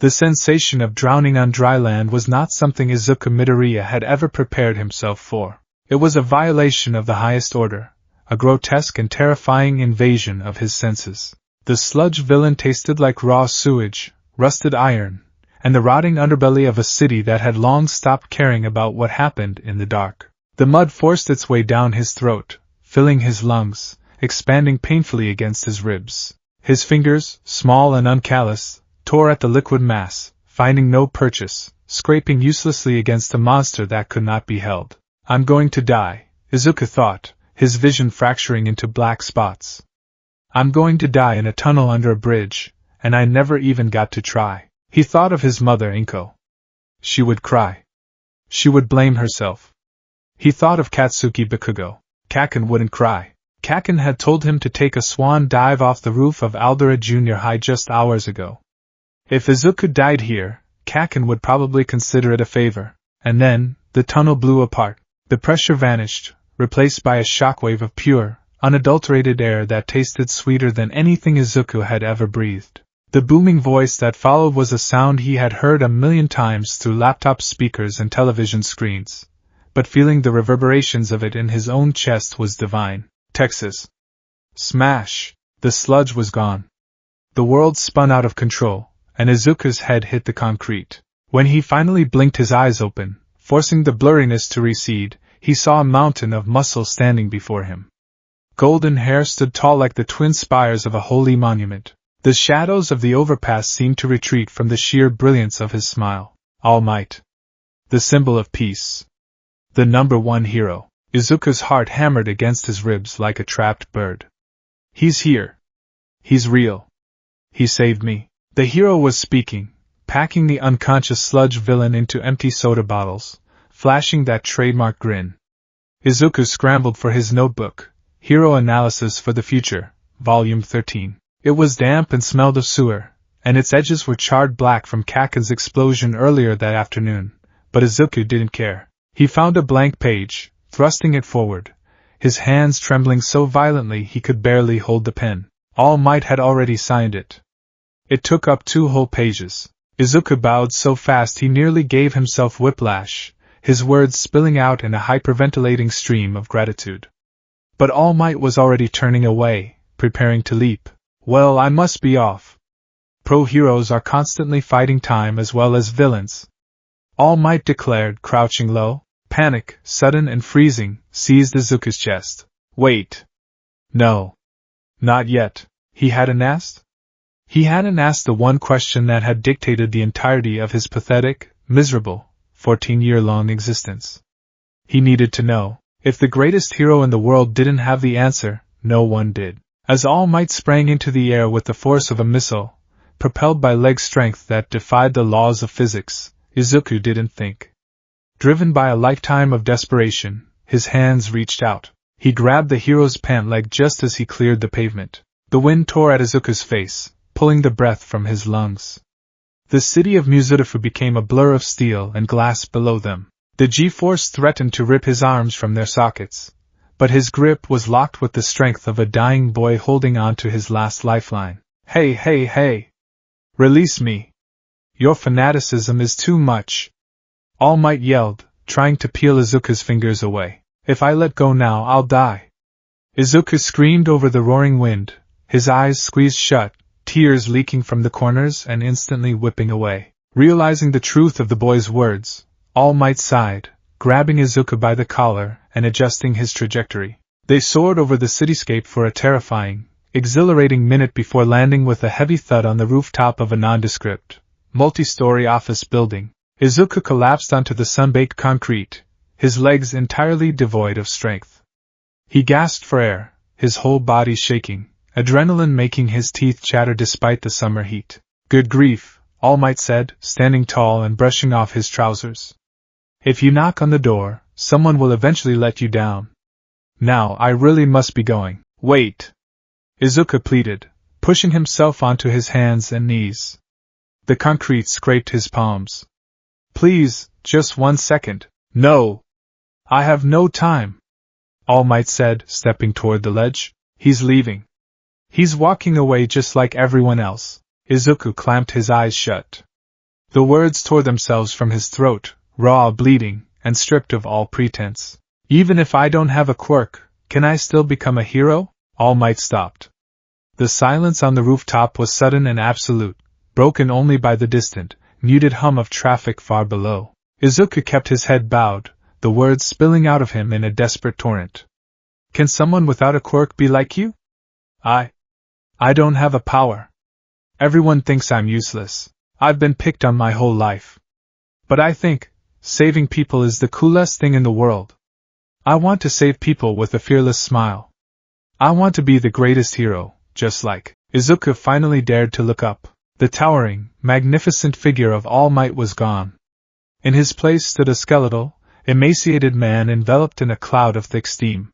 The sensation of drowning on dry land was not something Izuku Midoriya had ever prepared himself for. It was a violation of the highest order, a grotesque and terrifying invasion of his senses. The sludge villain tasted like raw sewage, rusted iron, and the rotting underbelly of a city that had long stopped caring about what happened in the dark. The mud forced its way down his throat, filling his lungs, expanding painfully against his ribs. His fingers, small and uncallous, tore at the liquid mass, finding no purchase, scraping uselessly against a monster that could not be held. I'm going to die, Izuku thought, his vision fracturing into black spots. I'm going to die in a tunnel under a bridge, and I never even got to try. He thought of his mother Inko. She would cry. She would blame herself. He thought of Katsuki Bakugo. Kaken wouldn't cry. Kaken had told him to take a swan dive off the roof of Aldera Junior High just hours ago. If Izuku died here, Kaken would probably consider it a favor. And then, the tunnel blew apart. The pressure vanished, replaced by a shockwave of pure, unadulterated air that tasted sweeter than anything Izuku had ever breathed. The booming voice that followed was a sound he had heard a million times through laptop speakers and television screens, but feeling the reverberations of it in his own chest was divine. Texas. Smash! The sludge was gone. The world spun out of control, and Izuku's head hit the concrete. When he finally blinked his eyes open, forcing the blurriness to recede, he saw a mountain of muscle standing before him. Golden hair stood tall like the twin spires of a holy monument. The shadows of the overpass seemed to retreat from the sheer brilliance of his smile. All Might. The symbol of peace. The #1 hero. Izuku's heart hammered against his ribs like a trapped bird. He's here. He's real. He saved me. The hero was speaking, packing the unconscious sludge villain into empty soda bottles, flashing that trademark grin. Izuku scrambled for his notebook, Hero Analysis for the Future, Volume 13. It was damp and smelled of sewer, and its edges were charred black from Kaken's explosion earlier that afternoon, but Izuku didn't care. He found a blank page, thrusting it forward, his hands trembling so violently he could barely hold the pen. All Might had already signed it. It took up 2 whole pages. Izuku bowed so fast he nearly gave himself whiplash, his words spilling out in a hyperventilating stream of gratitude. But All Might was already turning away, preparing to leap. Well, I must be off. Pro-heroes are constantly fighting time as well as villains. All Might declared, crouching low. Panic, sudden and freezing, seized Izuku's chest. Wait. No. Not yet. He hadn't asked? He hadn't asked the one question that had dictated the entirety of his pathetic, miserable, 14-year-long existence. He needed to know. If the greatest hero in the world didn't have the answer, no one did. As All Might sprang into the air with the force of a missile, propelled by leg strength that defied the laws of physics, Izuku didn't think. Driven by a lifetime of desperation, his hands reached out. He grabbed the hero's pant leg just as he cleared the pavement. The wind tore at Izuku's face, pulling the breath from his lungs. The city of Muzutafu became a blur of steel and glass below them. The G-force threatened to rip his arms from their sockets, but his grip was locked with the strength of a dying boy holding on to his last lifeline. Hey, hey, hey! Release me! Your fanaticism is too much! All Might yelled, trying to peel Izuku's fingers away. If I let go now, I'll die. Izuku screamed over the roaring wind, his eyes squeezed shut, tears leaking from the corners and instantly whipping away. Realizing the truth of the boy's words, All Might sighed, grabbing Izuku by the collar and adjusting his trajectory. They soared over the cityscape for a terrifying, exhilarating minute before landing with a heavy thud on the rooftop of a nondescript, multi-story office building. Izuku collapsed onto the sun-baked concrete, his legs entirely devoid of strength. He gasped for air, his whole body shaking, adrenaline making his teeth chatter despite the summer heat. Good grief, All Might said, standing tall and brushing off his trousers. If you knock on the door, someone will eventually let you down. Now I really must be going. Wait! Izuku pleaded, pushing himself onto his hands and knees. The concrete scraped his palms. Please, just 1 second. No! I have no time. All Might said, stepping toward the ledge. He's leaving. He's walking away just like everyone else. Izuku clamped his eyes shut. The words tore themselves from his throat, raw, bleeding, and stripped of all pretense. Even if I don't have a quirk, can I still become a hero? All Might stopped. The silence on the rooftop was sudden and absolute, broken only by the distant, muted hum of traffic far below. Izuku kept his head bowed, the words spilling out of him in a desperate torrent. Can someone without a quirk be like you? I don't have a power. Everyone thinks I'm useless. I've been picked on my whole life. But I think saving people is the coolest thing in the world. I want to save people with a fearless smile. I want to be the greatest hero, just like. Izuku finally dared to look up. The towering, magnificent figure of All Might was gone. In his place stood a skeletal, emaciated man enveloped in a cloud of thick steam.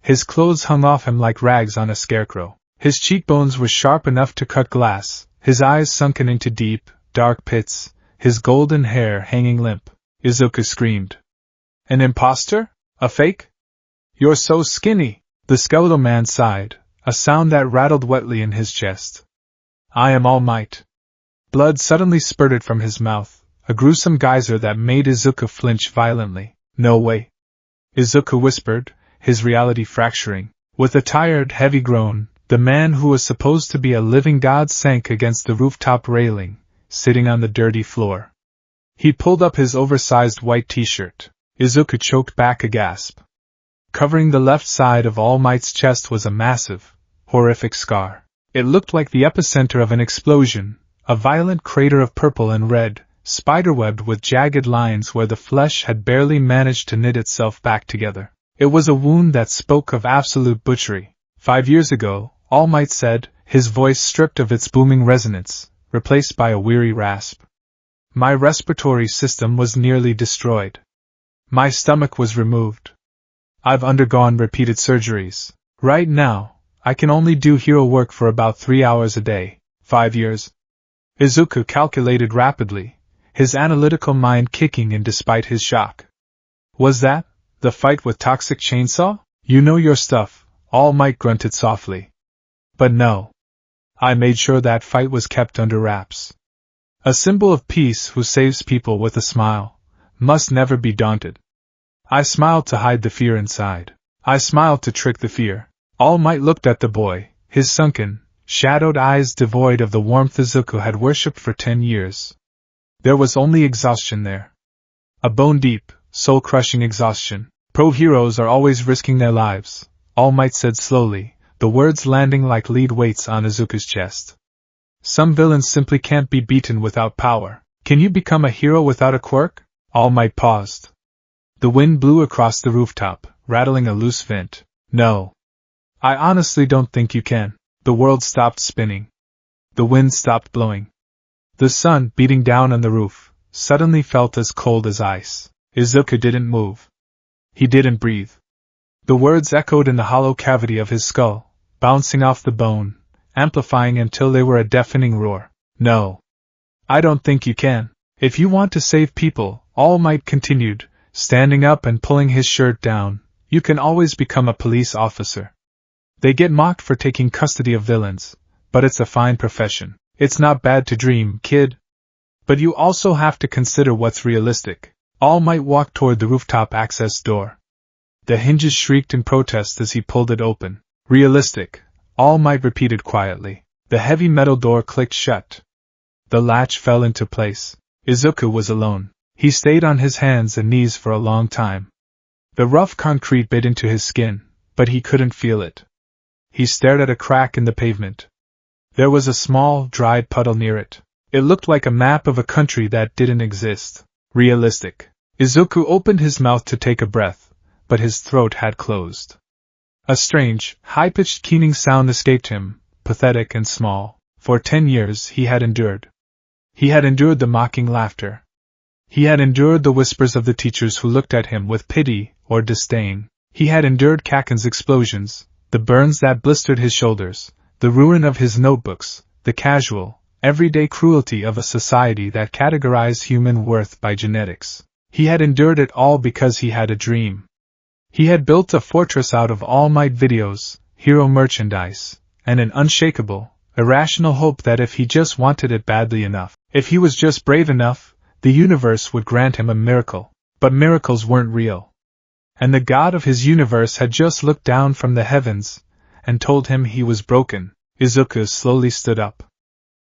His clothes hung off him like rags on a scarecrow. His cheekbones were sharp enough to cut glass, his eyes sunken into deep, dark pits, his golden hair hanging limp. Izuku screamed. An imposter? A fake? You're so skinny! The skeletal man sighed, a sound that rattled wetly in his chest. I am All Might. Blood suddenly spurted from his mouth, a gruesome geyser that made Izuku flinch violently. No way. Izuku whispered, his reality fracturing. With a tired, heavy groan, the man who was supposed to be a living god sank against the rooftop railing, sitting on the dirty floor. He pulled up his oversized white t-shirt. Izuku choked back a gasp. Covering the left side of All Might's chest was a massive, horrific scar. It looked like the epicenter of an explosion, a violent crater of purple and red, spiderwebbed with jagged lines where the flesh had barely managed to knit itself back together. It was a wound that spoke of absolute butchery. 5 years ago, All Might said, his voice stripped of its booming resonance, replaced by a weary rasp. My respiratory system was nearly destroyed. My stomach was removed. I've undergone repeated surgeries. Right now, I can only do hero work for about 3 hours a day. 5 years. Izuku calculated rapidly, his analytical mind kicking in despite his shock. Was that the fight with Toxic Chainsaw? You know your stuff, All Might grunted softly. But no. I made sure that fight was kept under wraps. A symbol of peace who saves people with a smile must never be daunted. I smiled to hide the fear inside. I smiled to trick the fear. All Might looked at the boy, his sunken, shadowed eyes devoid of the warmth Izuku had worshipped for 10 years. There was only exhaustion there. A bone-deep, soul-crushing exhaustion. Pro-heroes are always risking their lives, All Might said slowly, the words landing like lead weights on Izuku's chest. Some villains simply can't be beaten without power. Can you become a hero without a quirk? All Might paused. The wind blew across the rooftop, rattling a loose vent. No. I honestly don't think you can. The world stopped spinning. The wind stopped blowing. The sun, beating down on the roof, suddenly felt as cold as ice. Izuku didn't move. He didn't breathe. The words echoed in the hollow cavity of his skull, bouncing off the bone, amplifying until they were a deafening roar. No. I don't think you can. If you want to save people, All Might continued, standing up and pulling his shirt down, you can always become a police officer. They get mocked for taking custody of villains, but it's a fine profession. It's not bad to dream, kid. But you also have to consider what's realistic. All Might walked toward the rooftop access door. The hinges shrieked in protest as he pulled it open. Realistic, All Might repeated quietly. The heavy metal door clicked shut. The latch fell into place. Izuku was alone. He stayed on his hands and knees for a long time. The rough concrete bit into his skin, but he couldn't feel it. He stared at a crack in the pavement. There was a small, dried puddle near it. It looked like a map of a country that didn't exist. Realistic. Izuku opened his mouth to take a breath, but his throat had closed. A strange, high-pitched keening sound escaped him, pathetic and small. For 10 years he had endured. He had endured the mocking laughter. He had endured the whispers of the teachers who looked at him with pity or disdain. He had endured Kaken's explosions, the burns that blistered his shoulders, the ruin of his notebooks, the casual, everyday cruelty of a society that categorized human worth by genetics. He had endured it all because he had a dream. He had built a fortress out of All Might videos, hero merchandise, and an unshakable, irrational hope that if he just wanted it badly enough, If he was just brave enough, the universe would grant him a miracle. But miracles weren't real. And the God of his universe had just looked down from the heavens and told him he was broken. Izuku slowly stood up.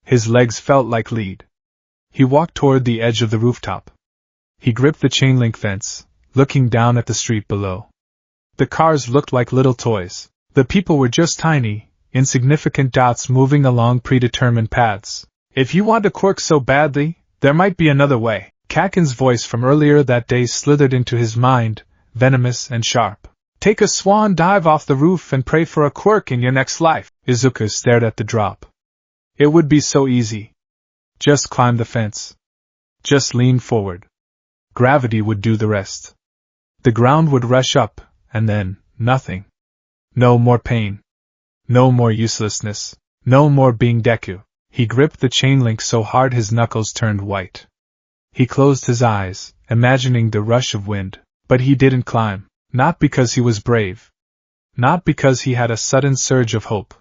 His legs felt like lead. He walked toward the edge of the rooftop. He gripped the chain-link fence, looking down at the street below. The cars looked like little toys. The people were just tiny, insignificant dots moving along predetermined paths. If you want a quirk so badly, there might be another way. Kaken's voice from earlier that day slithered into his mind, venomous and sharp. Take a swan dive off the roof and pray for a quirk in your next life. Izuku stared at the drop. It would be so easy. Just climb the fence. Just lean forward. Gravity would do the rest. The ground would rush up, and then, nothing. No more pain. No more uselessness. No more being Deku. He gripped the chain link so hard his knuckles turned white. He closed his eyes, imagining the rush of wind, but he didn't climb. Not because he was brave. Not because he had a sudden surge of hope.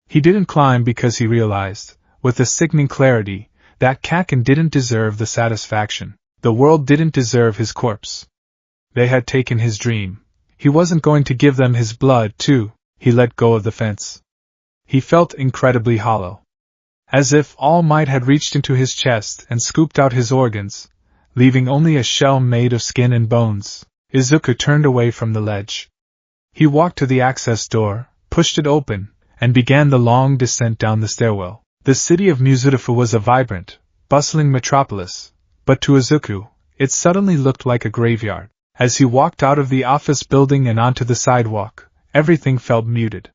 He didn't climb because he realized, with a sickening clarity, that Kaken didn't deserve the satisfaction. The world didn't deserve his corpse. They had taken his dream. He wasn't going to give them his blood, too. He let go of the fence. He felt incredibly hollow. As if all might had reached into his chest and scooped out his organs, leaving only a shell made of skin and bones. Izuku turned away from the ledge. He walked to the access door, pushed it open, and began the long descent down the stairwell. The city of Muzutafu was a vibrant, bustling metropolis, but to Izuku, it suddenly looked like a graveyard. As he walked out of the office building and onto the sidewalk, everything felt muted.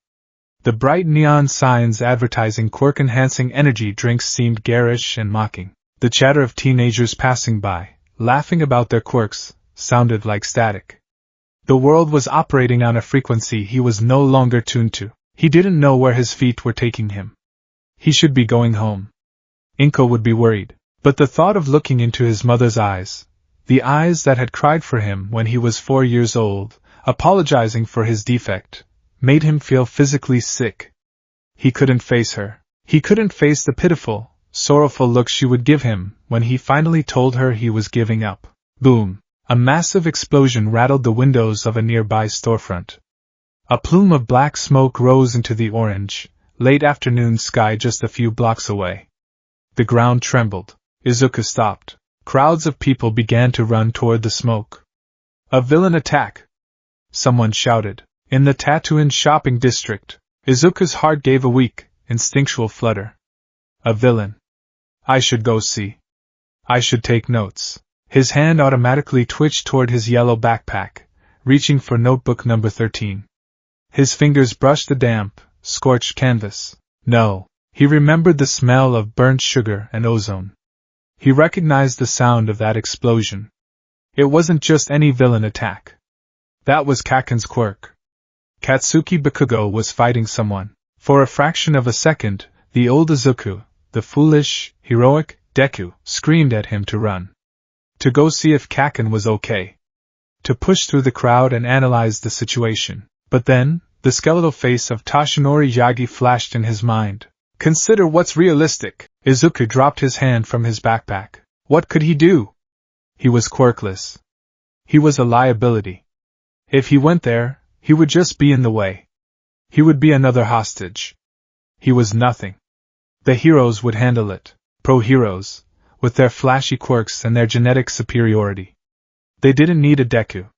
The bright neon signs advertising quirk-enhancing energy drinks seemed garish and mocking. The chatter of teenagers passing by, laughing about their quirks, sounded like static. The world was operating on a frequency he was no longer tuned to. He didn't know where his feet were taking him. He should be going home. Inko would be worried, but the thought of looking into his mother's eyes, the eyes that had cried for him when he was 4 years old, apologizing for his defect, made him feel physically sick. He couldn't face her. He couldn't face the pitiful, sorrowful look she would give him when he finally told her he was giving up. Boom! A massive explosion rattled the windows of a nearby storefront. A plume of black smoke rose into the orange, late afternoon sky just a few blocks away. The ground trembled. Izuku stopped. Crowds of people began to run toward the smoke. A villain attack! Someone shouted. In the Tatooine shopping district, Izuku's heart gave a weak, instinctual flutter. A villain. I should go see. I should take notes. His hand automatically twitched toward his yellow backpack, reaching for notebook number 13. His fingers brushed the damp, scorched canvas. No. He remembered the smell of burnt sugar and ozone. He recognized the sound of that explosion. It wasn't just any villain attack. That was Kaken's quirk. Katsuki Bakugo was fighting someone. For a fraction of a second, the old Izuku, the foolish, heroic Deku, screamed at him to run. To go see if Kaken was okay. To push through the crowd and analyze the situation. But then, the skeletal face of Toshinori Yagi flashed in his mind. Consider what's realistic. Izuku dropped his hand from his backpack. What could he do? He was quirkless. He was a liability. If he went there, he would just be in the way. He would be another hostage. He was nothing. The heroes would handle it. Pro-heroes, with their flashy quirks and their genetic superiority. They didn't need a Deku.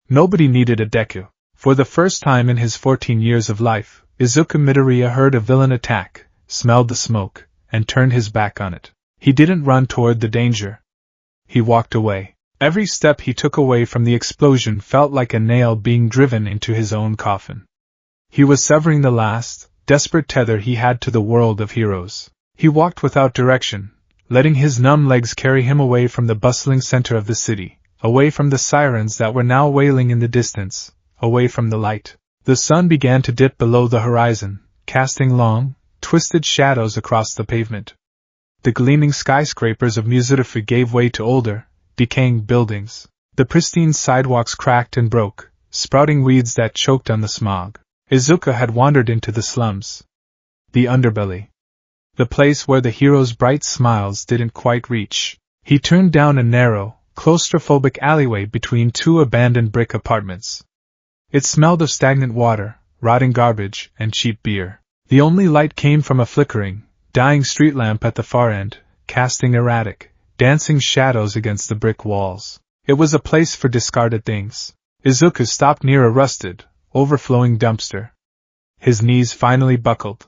Nobody needed a Deku. For the first time in his 14 years of life, Izuku Midoriya heard a villain attack, smelled the smoke, and turned his back on it. He didn't run toward the danger. He walked away. Every step he took away from the explosion felt like a nail being driven into his own coffin. He was severing the last, desperate tether he had to the world of heroes. He walked without direction, letting his numb legs carry him away from the bustling center of the city, away from the sirens that were now wailing in the distance, away from the light. The sun began to dip below the horizon, casting long, twisted shadows across the pavement. The gleaming skyscrapers of Muzutafu gave way to older, decaying buildings. The pristine sidewalks cracked and broke, sprouting weeds that choked on the smog. Izuku had wandered into the slums. The underbelly. the place where the hero's bright smiles didn't quite reach. He turned down a narrow, claustrophobic alleyway between two abandoned brick apartments. It smelled of stagnant water, rotting garbage, and cheap beer. The only light came from a flickering, dying street lamp at the far end, casting erratic, dancing shadows against the brick walls. It was a place for discarded things. Izuku stopped near a rusted, overflowing dumpster. His knees finally buckled.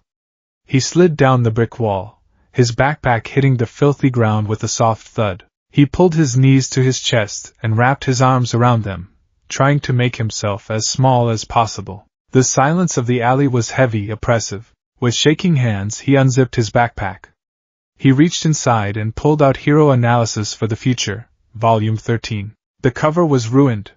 He slid down the brick wall, his backpack hitting the filthy ground with a soft thud. He pulled his knees to his chest and wrapped his arms around them, trying to make himself as small as possible. The silence of the alley was heavy, oppressive. With shaking hands, he unzipped his backpack. He reached inside and pulled out Hero Analysis for the Future, Volume 13. The cover was ruined.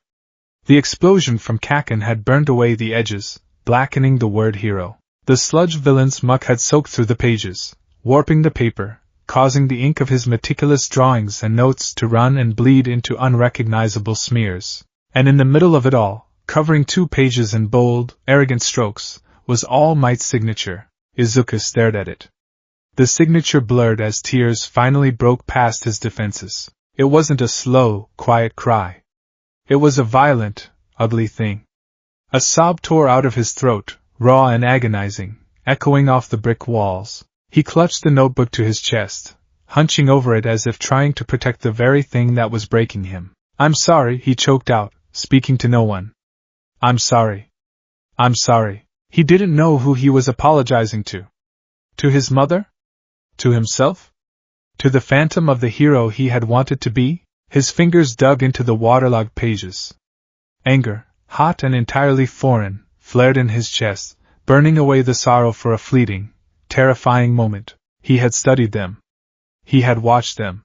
The explosion from Kaken had burned away the edges, blackening the word hero. The sludge villain's muck had soaked through the pages, warping the paper, causing the ink of his meticulous drawings and notes to run and bleed into unrecognizable smears. And in the middle of it all, covering 2 pages in bold, arrogant strokes, was All Might's signature. Izuku stared at it. The signature blurred as tears finally broke past his defenses. It wasn't a slow, quiet cry. It was a violent, ugly thing. A sob tore out of his throat, raw and agonizing, echoing off the brick walls. He clutched the notebook to his chest, hunching over it as if trying to protect the very thing that was breaking him. "I'm sorry," he choked out, speaking to no one. "I'm sorry. I'm sorry." He didn't know who he was apologizing to. To his mother? To himself? To the phantom of the hero he had wanted to be? His fingers dug into the waterlogged pages. Anger, hot and entirely foreign, flared in his chest, burning away the sorrow for a fleeting, terrifying moment. He had studied them. He had watched them.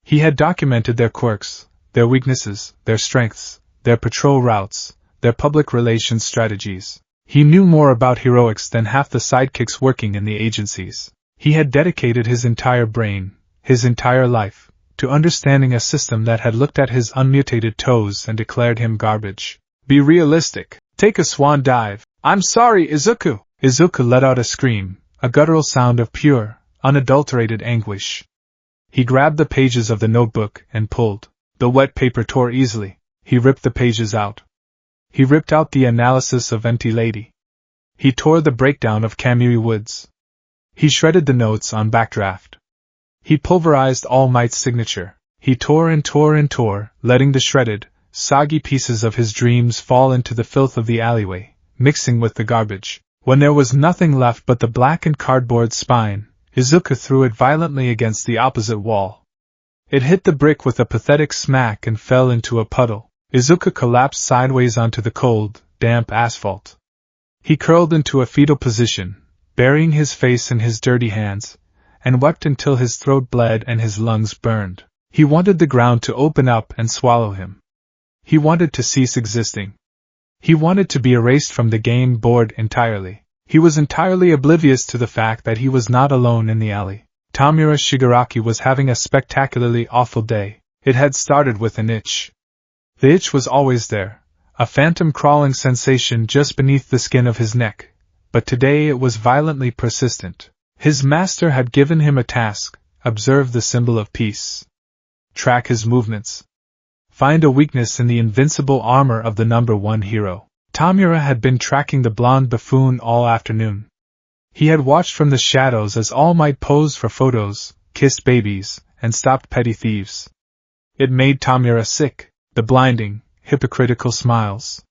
He had documented their quirks, their weaknesses, their strengths, their patrol routes, their public relations strategies. He knew more about heroics than half the sidekicks working in the agencies. He had dedicated his entire brain, his entire life, to understanding a system that had looked at his unmutated toes and declared him garbage. Be realistic. Take a swan dive. "I'm sorry, Izuku!" Izuku let out a scream, a guttural sound of pure, unadulterated anguish. He grabbed the pages of the notebook and pulled. The wet paper tore easily. He ripped the pages out. He ripped out the analysis of Empty Lady. He tore the breakdown of Kamui Woods. He shredded the notes on Backdraft. He pulverized All Might's signature. He tore and tore and tore, letting the shredded, soggy pieces of his dreams fall into the filth of the alleyway, mixing with the garbage. When there was nothing left but the blackened cardboard spine, Izuku threw it violently against the opposite wall. It hit the brick with a pathetic smack and fell into a puddle. Izuku collapsed sideways onto the cold, damp asphalt. He curled into a fetal position, burying his face in his dirty hands, and wept until his throat bled and his lungs burned. He wanted the ground to open up and swallow him. He wanted to cease existing. He wanted to be erased from the game board entirely. He was entirely oblivious to the fact that he was not alone in the alley. Tomura Shigaraki was having a spectacularly awful day. It had started with an itch. The itch was always there, a phantom crawling sensation just beneath the skin of his neck, but today it was violently persistent. His master had given him a task: observe the symbol of peace. Track his movements. Find a weakness in the invincible armor of the number 1 hero. Tomura had been tracking the blonde buffoon all afternoon. He had watched from the shadows as All Might posed for photos, kissed babies, and stopped petty thieves. It made Tomura sick. The blinding, hypocritical smiles.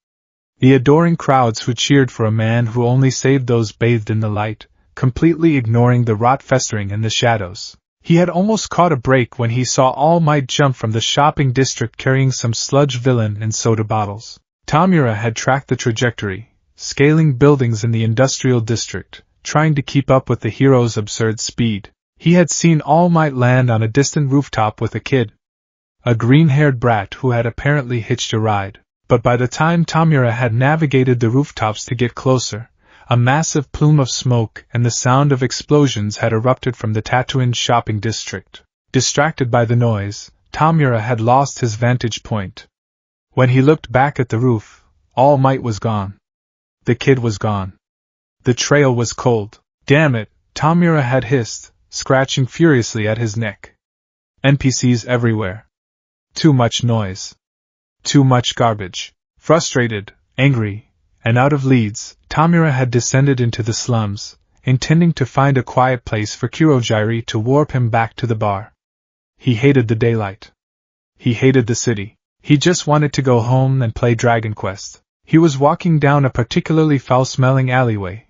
The adoring crowds who cheered for a man who only saved those bathed in the light, completely ignoring the rot festering in the shadows. He had almost caught a break when he saw All Might jump from the shopping district carrying some sludge villain and soda bottles. Tomura had tracked the trajectory, scaling buildings in the industrial district, trying to keep up with the hero's absurd speed. He had seen All Might land on a distant rooftop with a kid, a green-haired brat who had apparently hitched a ride. But by the time Tomura had navigated the rooftops to get closer, a massive plume of smoke and the sound of explosions had erupted from the Tatooine shopping district. Distracted by the noise, Tomura had lost his vantage point. When he looked back at the roof, All Might was gone. The kid was gone. The trail was cold. Damn it, Tomura had hissed, scratching furiously at his neck. NPCs everywhere. Too much noise. Too much garbage. Frustrated, angry, and out of leads, Tomura had descended into the slums, intending to find a quiet place for Kurogiri to warp him back to the bar. He hated the daylight. He hated the city. He just wanted to go home and play Dragon Quest. He was walking down a particularly foul-smelling alleyway,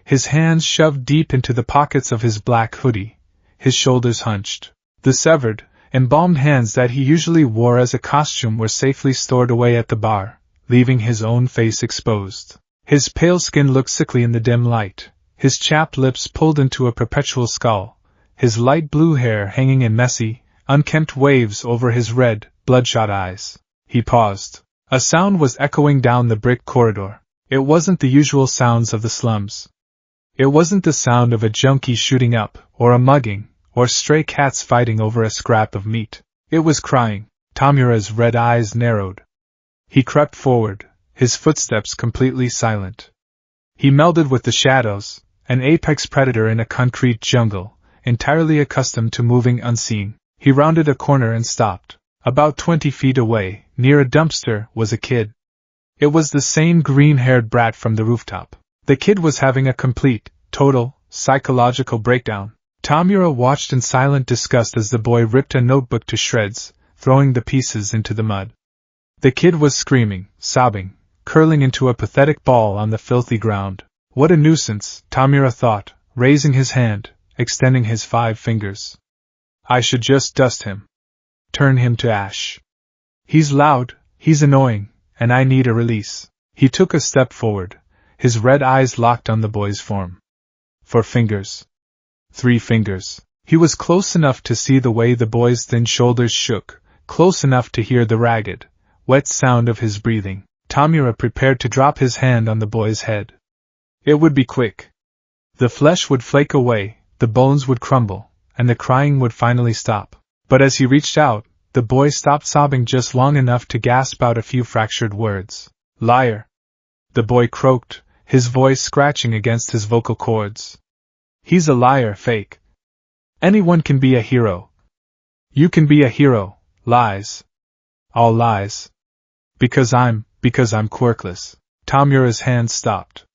his hands shoved deep into the pockets of his black hoodie, his shoulders hunched. The severed, embalmed hands that he usually wore as a costume were safely stored away at the bar, leaving his own face exposed. His pale skin looked sickly in the dim light, his chapped lips pulled into a perpetual scowl, his light blue hair hanging in messy, unkempt waves over his red, bloodshot eyes. He paused. A sound was echoing down the brick corridor. It wasn't the usual sounds of the slums. It wasn't the sound of a junkie shooting up, or a mugging, or stray cats fighting over a scrap of meat. It was crying. Tomura's red eyes narrowed. He crept forward, his footsteps completely silent. He melded with the shadows, an apex predator in a concrete jungle, entirely accustomed to moving unseen. He rounded a corner and stopped. About 20 feet away, near a dumpster, was a kid. It was the same green-haired brat from the rooftop. The kid was having a complete, total, psychological breakdown. Tomura watched in silent disgust as the boy ripped a notebook to shreds, throwing the pieces into the mud. The kid was screaming, sobbing, curling into a pathetic ball on the filthy ground. What a nuisance, Tomura thought, raising his hand, extending his 5 fingers. I should just dust him. Turn him to ash. He's loud, he's annoying, and I need a release. He took a step forward, his red eyes locked on the boy's form. 4 fingers. 3 fingers. He was close enough to see the way the boy's thin shoulders shook, close enough to hear the ragged, wet sound of his breathing. Tomura prepared to drop his hand on the boy's head. It would be quick. The flesh would flake away, the bones would crumble, and the crying would finally stop. But as he reached out, the boy stopped sobbing just long enough to gasp out a few fractured words. Liar! The boy croaked, his voice scratching against his vocal cords. He's a liar, fake. Anyone can be a hero. You can be a hero. Lies. All lies. Because I'm quirkless. Tomura's hand stopped.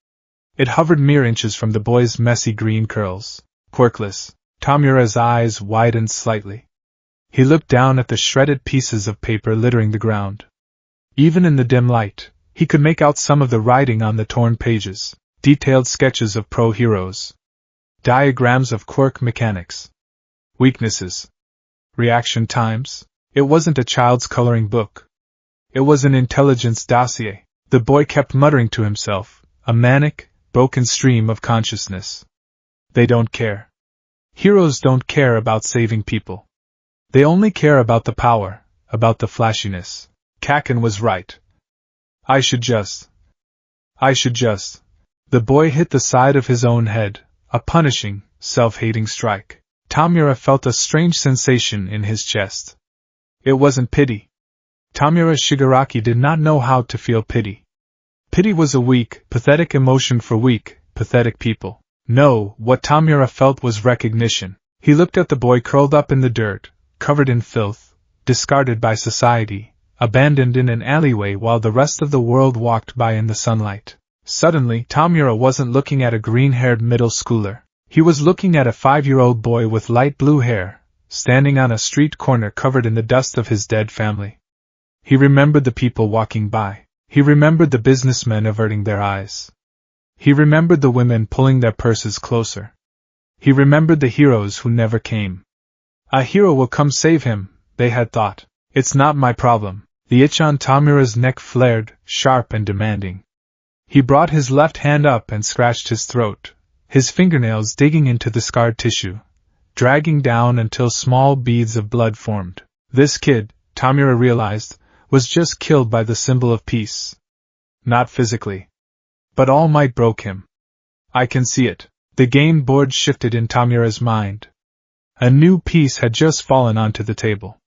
It hovered mere inches from the boy's messy green curls. Quirkless. Tomura's eyes widened slightly. He looked down at the shredded pieces of paper littering the ground. Even in the dim light, he could make out some of the writing on the torn pages, detailed sketches of pro-heroes, diagrams of quirk mechanics, weaknesses, reaction times. It wasn't a child's coloring book. It was an intelligence dossier. The boy kept muttering to himself, a manic, broken stream of consciousness. They don't care. Heroes don't care about saving people. They only care about the power, about the flashiness. Kaken was right. I should just. The boy hit the side of his own head, a punishing, self-hating strike. Tomura felt a strange sensation in his chest. It wasn't pity. Tomura Shigaraki did not know how to feel pity. Pity was a weak, pathetic emotion for weak, pathetic people. No, what Tomura felt was recognition. He looked at the boy curled up in the dirt, covered in filth, discarded by society, abandoned in an alleyway while the rest of the world walked by in the sunlight. Suddenly, Tomura wasn't looking at a green-haired middle schooler. He was looking at a 5-year-old boy with light blue hair, standing on a street corner covered in the dust of his dead family. He remembered the people walking by. He remembered the businessmen averting their eyes. He remembered the women pulling their purses closer. He remembered the heroes who never came. A hero will come save him, they had thought. It's not my problem. The itch on Tomura's neck flared, sharp and demanding. He brought his left hand up and scratched his throat, his fingernails digging into the scarred tissue, dragging down until small beads of blood formed. This kid, Tomura realized, was just killed by the symbol of peace. Not physically. But all might broke him. I can see it. The game board shifted in Tomura's mind. A new piece had just fallen onto the table.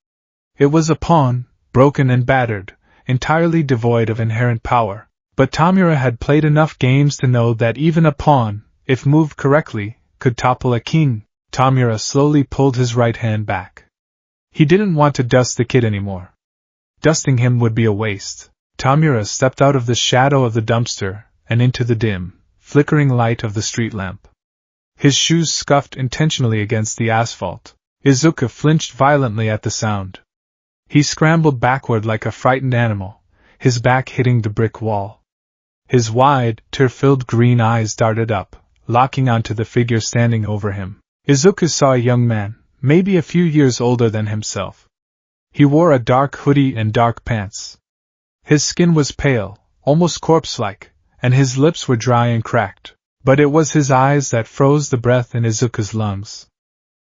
It was a pawn, broken and battered, entirely devoid of inherent power. But Tomura had played enough games to know that even a pawn, if moved correctly, could topple a king. Tomura slowly pulled his right hand back. He didn't want to dust the kid anymore. Dusting him would be a waste. Tomura stepped out of the shadow of the dumpster and into the dim, flickering light of the street lamp. His shoes scuffed intentionally against the asphalt. Izuku flinched violently at the sound. He scrambled backward like a frightened animal, his back hitting the brick wall. His wide, tear-filled green eyes darted up, locking onto the figure standing over him. Izuku saw a young man, maybe a few years older than himself. He wore a dark hoodie and dark pants. His skin was pale, almost corpse-like, and his lips were dry and cracked, but it was his eyes that froze the breath in Izuku's lungs.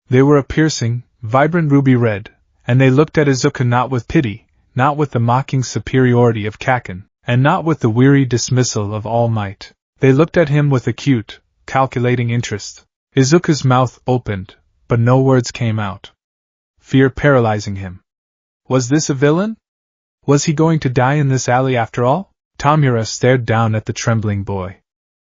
They were a piercing, vibrant ruby red, and they looked at Izuku not with pity, not with the mocking superiority of Kaken, and not with the weary dismissal of All Might. They looked at him with acute, calculating interest. Izuku's mouth opened, but no words came out. Fear paralyzing him. Was this a villain? Was he going to die in this alley after all? Tomura stared down at the trembling boy.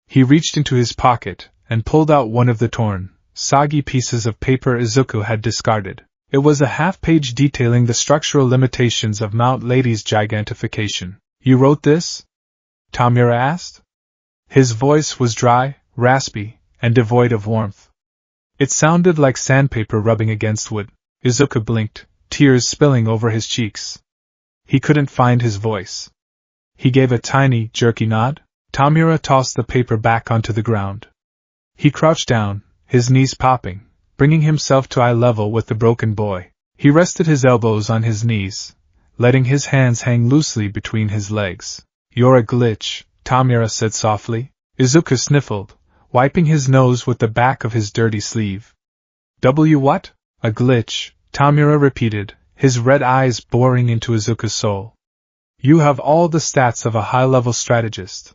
He reached into his pocket and pulled out one of the torn, soggy pieces of paper Izuku had discarded. It was a half-page detailing the structural limitations of Mount Lady's gigantification. You wrote this? Tomura asked. His voice was dry, raspy, and devoid of warmth. It sounded like sandpaper rubbing against wood. Izuku blinked, tears spilling over his cheeks. He couldn't find his voice. He gave a tiny, jerky nod. Tomura tossed the paper back onto the ground. He crouched down, his knees popping, bringing himself to eye level with the broken boy. He rested his elbows on his knees, letting his hands hang loosely between his legs. You're a glitch, Tomura said softly. Izuku sniffled, wiping his nose with the back of his dirty sleeve. What? A glitch, Tomura repeated, his red eyes boring into Izuku's soul. You have all the stats of a high-level strategist.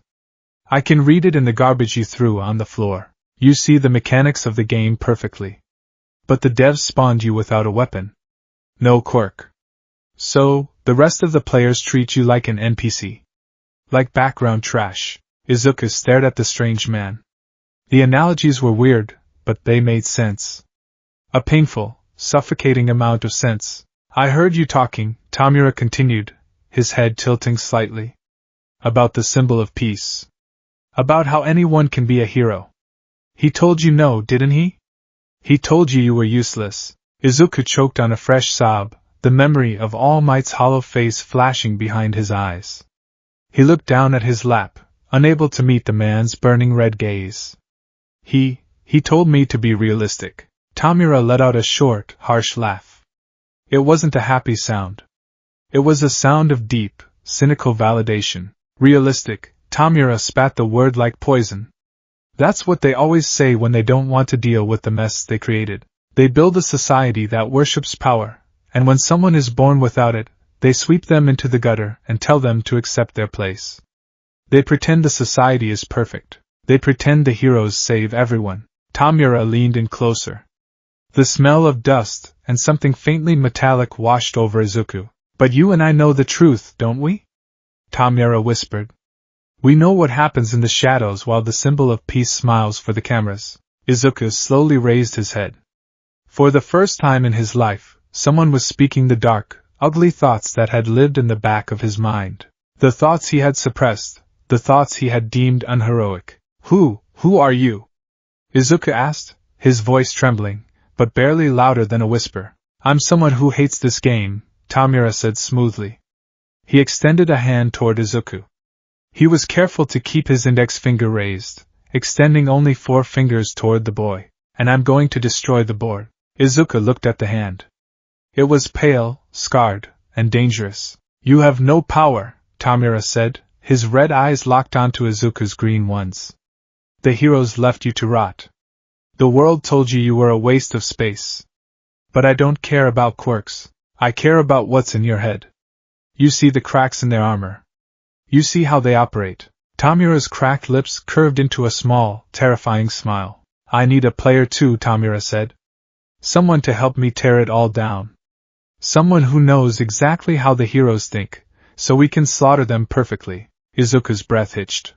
I can read it in the garbage you threw on the floor. You see the mechanics of the game perfectly. But the devs spawned you without a weapon. No quirk. So, the rest of the players treat you like an NPC. Like background trash. Izuku stared at the strange man. The analogies were weird, but they made sense. A painful, suffocating amount of sense. I heard you talking, Tomura continued, his head tilting slightly. About the symbol of peace. About how anyone can be a hero. He told you no, didn't he? He told you were useless. Izuku choked on a fresh sob, the memory of All Might's hollow face flashing behind his eyes. He looked down at his lap, unable to meet the man's burning red gaze. He told me to be realistic. Tomura let out a short, harsh laugh. It wasn't a happy sound. It was a sound of deep, cynical validation. Realistic, Tomura spat the word like poison. That's what they always say when they don't want to deal with the mess they created. They build a society that worships power, and when someone is born without it, they sweep them into the gutter and tell them to accept their place. They pretend the society is perfect. They pretend the heroes save everyone. Tomura leaned in closer. The smell of dust and something faintly metallic washed over Izuku. But you and I know the truth, don't we? Tomura whispered. We know what happens in the shadows while the symbol of peace smiles for the cameras. Izuku slowly raised his head. For the first time in his life, someone was speaking the dark, ugly thoughts that had lived in the back of his mind. The thoughts he had suppressed, the thoughts he had deemed unheroic. Who are you? Izuku asked, his voice trembling, but barely louder than a whisper. I'm someone who hates this game, Tomura said smoothly. He extended a hand toward Izuku. He was careful to keep his index finger raised, extending only 4 fingers toward the boy. And I'm going to destroy the board. Izuku looked at the hand. It was pale, scarred, and dangerous. You have no power, Tomura said, his red eyes locked onto Izuku's green ones. The heroes left you to rot. The world told you were a waste of space. But I don't care about quirks. I care about what's in your head. You see the cracks in their armor. You see how they operate. Tomura's cracked lips curved into a small, terrifying smile. I need a player too, Tomura said. Someone to help me tear it all down. Someone who knows exactly how the heroes think, so we can slaughter them perfectly. Izuku's breath hitched.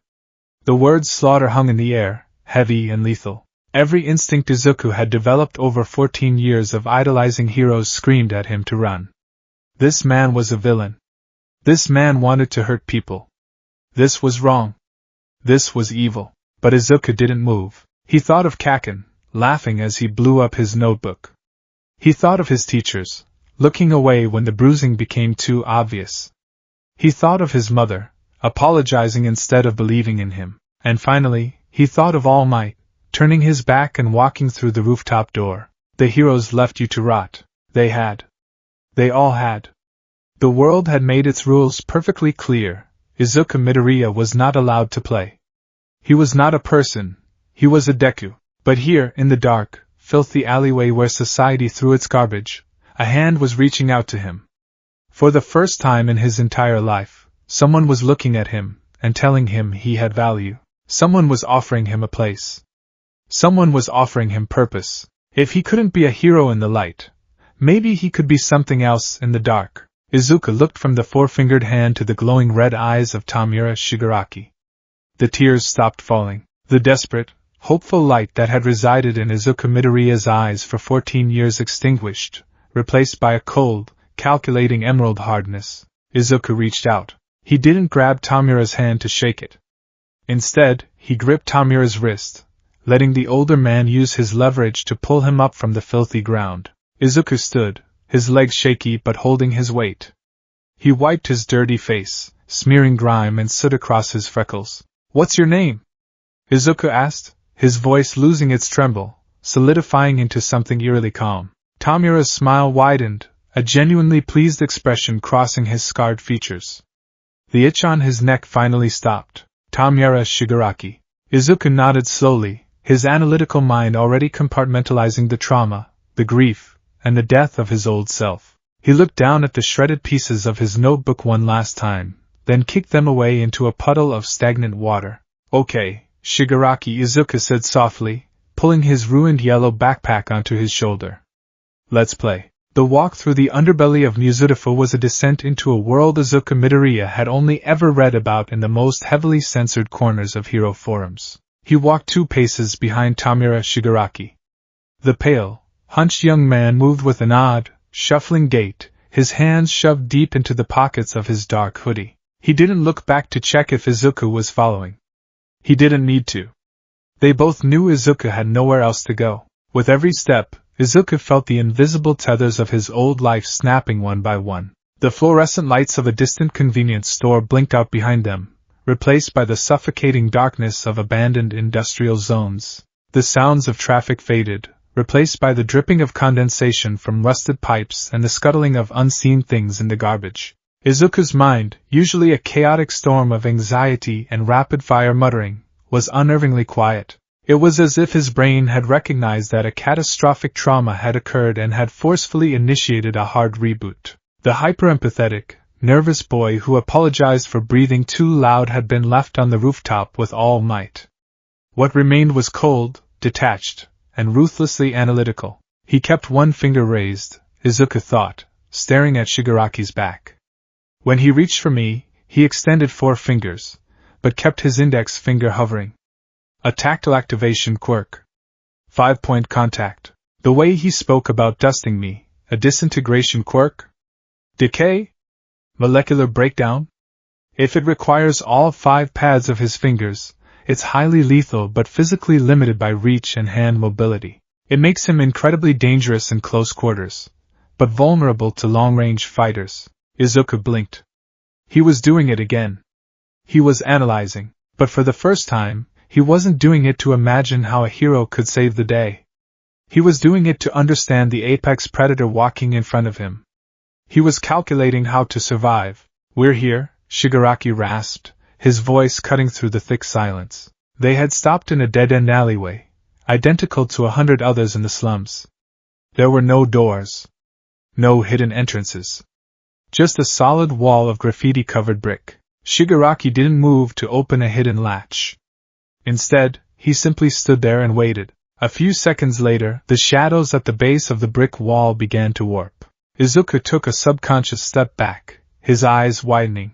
The word slaughter hung in the air, heavy and lethal. Every instinct Izuku had developed over 14 years of idolizing heroes screamed at him to run. This man was a villain. This man wanted to hurt people. This was wrong. This was evil. But Izuku didn't move. He thought of Kaken, laughing as he blew up his notebook. He thought of his teachers, looking away when the bruising became too obvious. He thought of his mother, apologizing instead of believing in him. And finally, he thought of All Might, turning his back and walking through the rooftop door. The heroes left you to rot. They had. They all had. The world had made its rules perfectly clear. Izuku Midoriya was not allowed to play. He was not a person, he was a Deku. But here, in the dark, filthy alleyway where society threw its garbage, a hand was reaching out to him. For the first time in his entire life, someone was looking at him and telling him he had value. Someone was offering him a place. Someone was offering him purpose. If he couldn't be a hero in the light, maybe he could be something else in the dark. Izuku looked from the four-fingered hand to the glowing red eyes of Tomura Shigaraki. The tears stopped falling. The desperate, hopeful light that had resided in Izuku Midoriya's eyes for 14 years extinguished, replaced by a cold, calculating emerald hardness. Izuku reached out. He didn't grab Tomura's hand to shake it. Instead, he gripped Tomura's wrist, letting the older man use his leverage to pull him up from the filthy ground. Izuku stood, his legs shaky but holding his weight. He wiped his dirty face, smearing grime and soot across his freckles. "What's your name?" Izuku asked, his voice losing its tremble, solidifying into something eerily calm. Tomura's smile widened, a genuinely pleased expression crossing his scarred features. The itch on his neck finally stopped. Tomura Shigaraki. Izuku nodded slowly, his analytical mind already compartmentalizing the trauma, the grief, and the death of his old self. He looked down at the shredded pieces of his notebook one last time, then kicked them away into a puddle of stagnant water. "Okay, Shigaraki," Izuku said softly, pulling his ruined yellow backpack onto his shoulder. "Let's play." The walk through the underbelly of Muzutofo was a descent into a world Izuku Midoriya had only ever read about in the most heavily censored corners of hero forums. He walked 2 paces behind Tomura Shigaraki. The pale, hunched young man moved with an odd, shuffling gait, his hands shoved deep into the pockets of his dark hoodie. He didn't look back to check if Izuku was following. He didn't need to. They both knew Izuku had nowhere else to go. With every step, Izuku felt the invisible tethers of his old life snapping one by one. The fluorescent lights of a distant convenience store blinked out behind them, replaced by the suffocating darkness of abandoned industrial zones. The sounds of traffic faded, replaced by the dripping of condensation from rusted pipes and the scuttling of unseen things in the garbage. Izuku's mind, usually a chaotic storm of anxiety and rapid-fire muttering, was unnervingly quiet. It was as if his brain had recognized that a catastrophic trauma had occurred and had forcefully initiated a hard reboot. The hyper-empathetic, nervous boy who apologized for breathing too loud had been left on the rooftop with All Might. What remained was cold, detached, and ruthlessly analytical. He kept one finger raised, Izuku thought, staring at Shigaraki's back. When he reached for me, he extended 4 fingers, but kept his index finger hovering. A tactile activation quirk. 5-point contact. The way he spoke about dusting me, a disintegration quirk? Decay? Molecular breakdown? If it requires all 5 pads of his fingers, it's highly lethal but physically limited by reach and hand mobility. It makes him incredibly dangerous in close quarters, but vulnerable to long-range fighters. Izuku blinked. He was doing it again. He was analyzing, but for the first time, he wasn't doing it to imagine how a hero could save the day. He was doing it to understand the apex predator walking in front of him. He was calculating how to survive. "We're here," Shigaraki rasped, his voice cutting through the thick silence. They had stopped in a dead-end alleyway, identical to 100 others in the slums. There were no doors. No hidden entrances. Just a solid wall of graffiti-covered brick. Shigaraki didn't move to open a hidden latch. Instead, he simply stood there and waited. A few seconds later, the shadows at the base of the brick wall began to warp. Izuku took a subconscious step back, his eyes widening.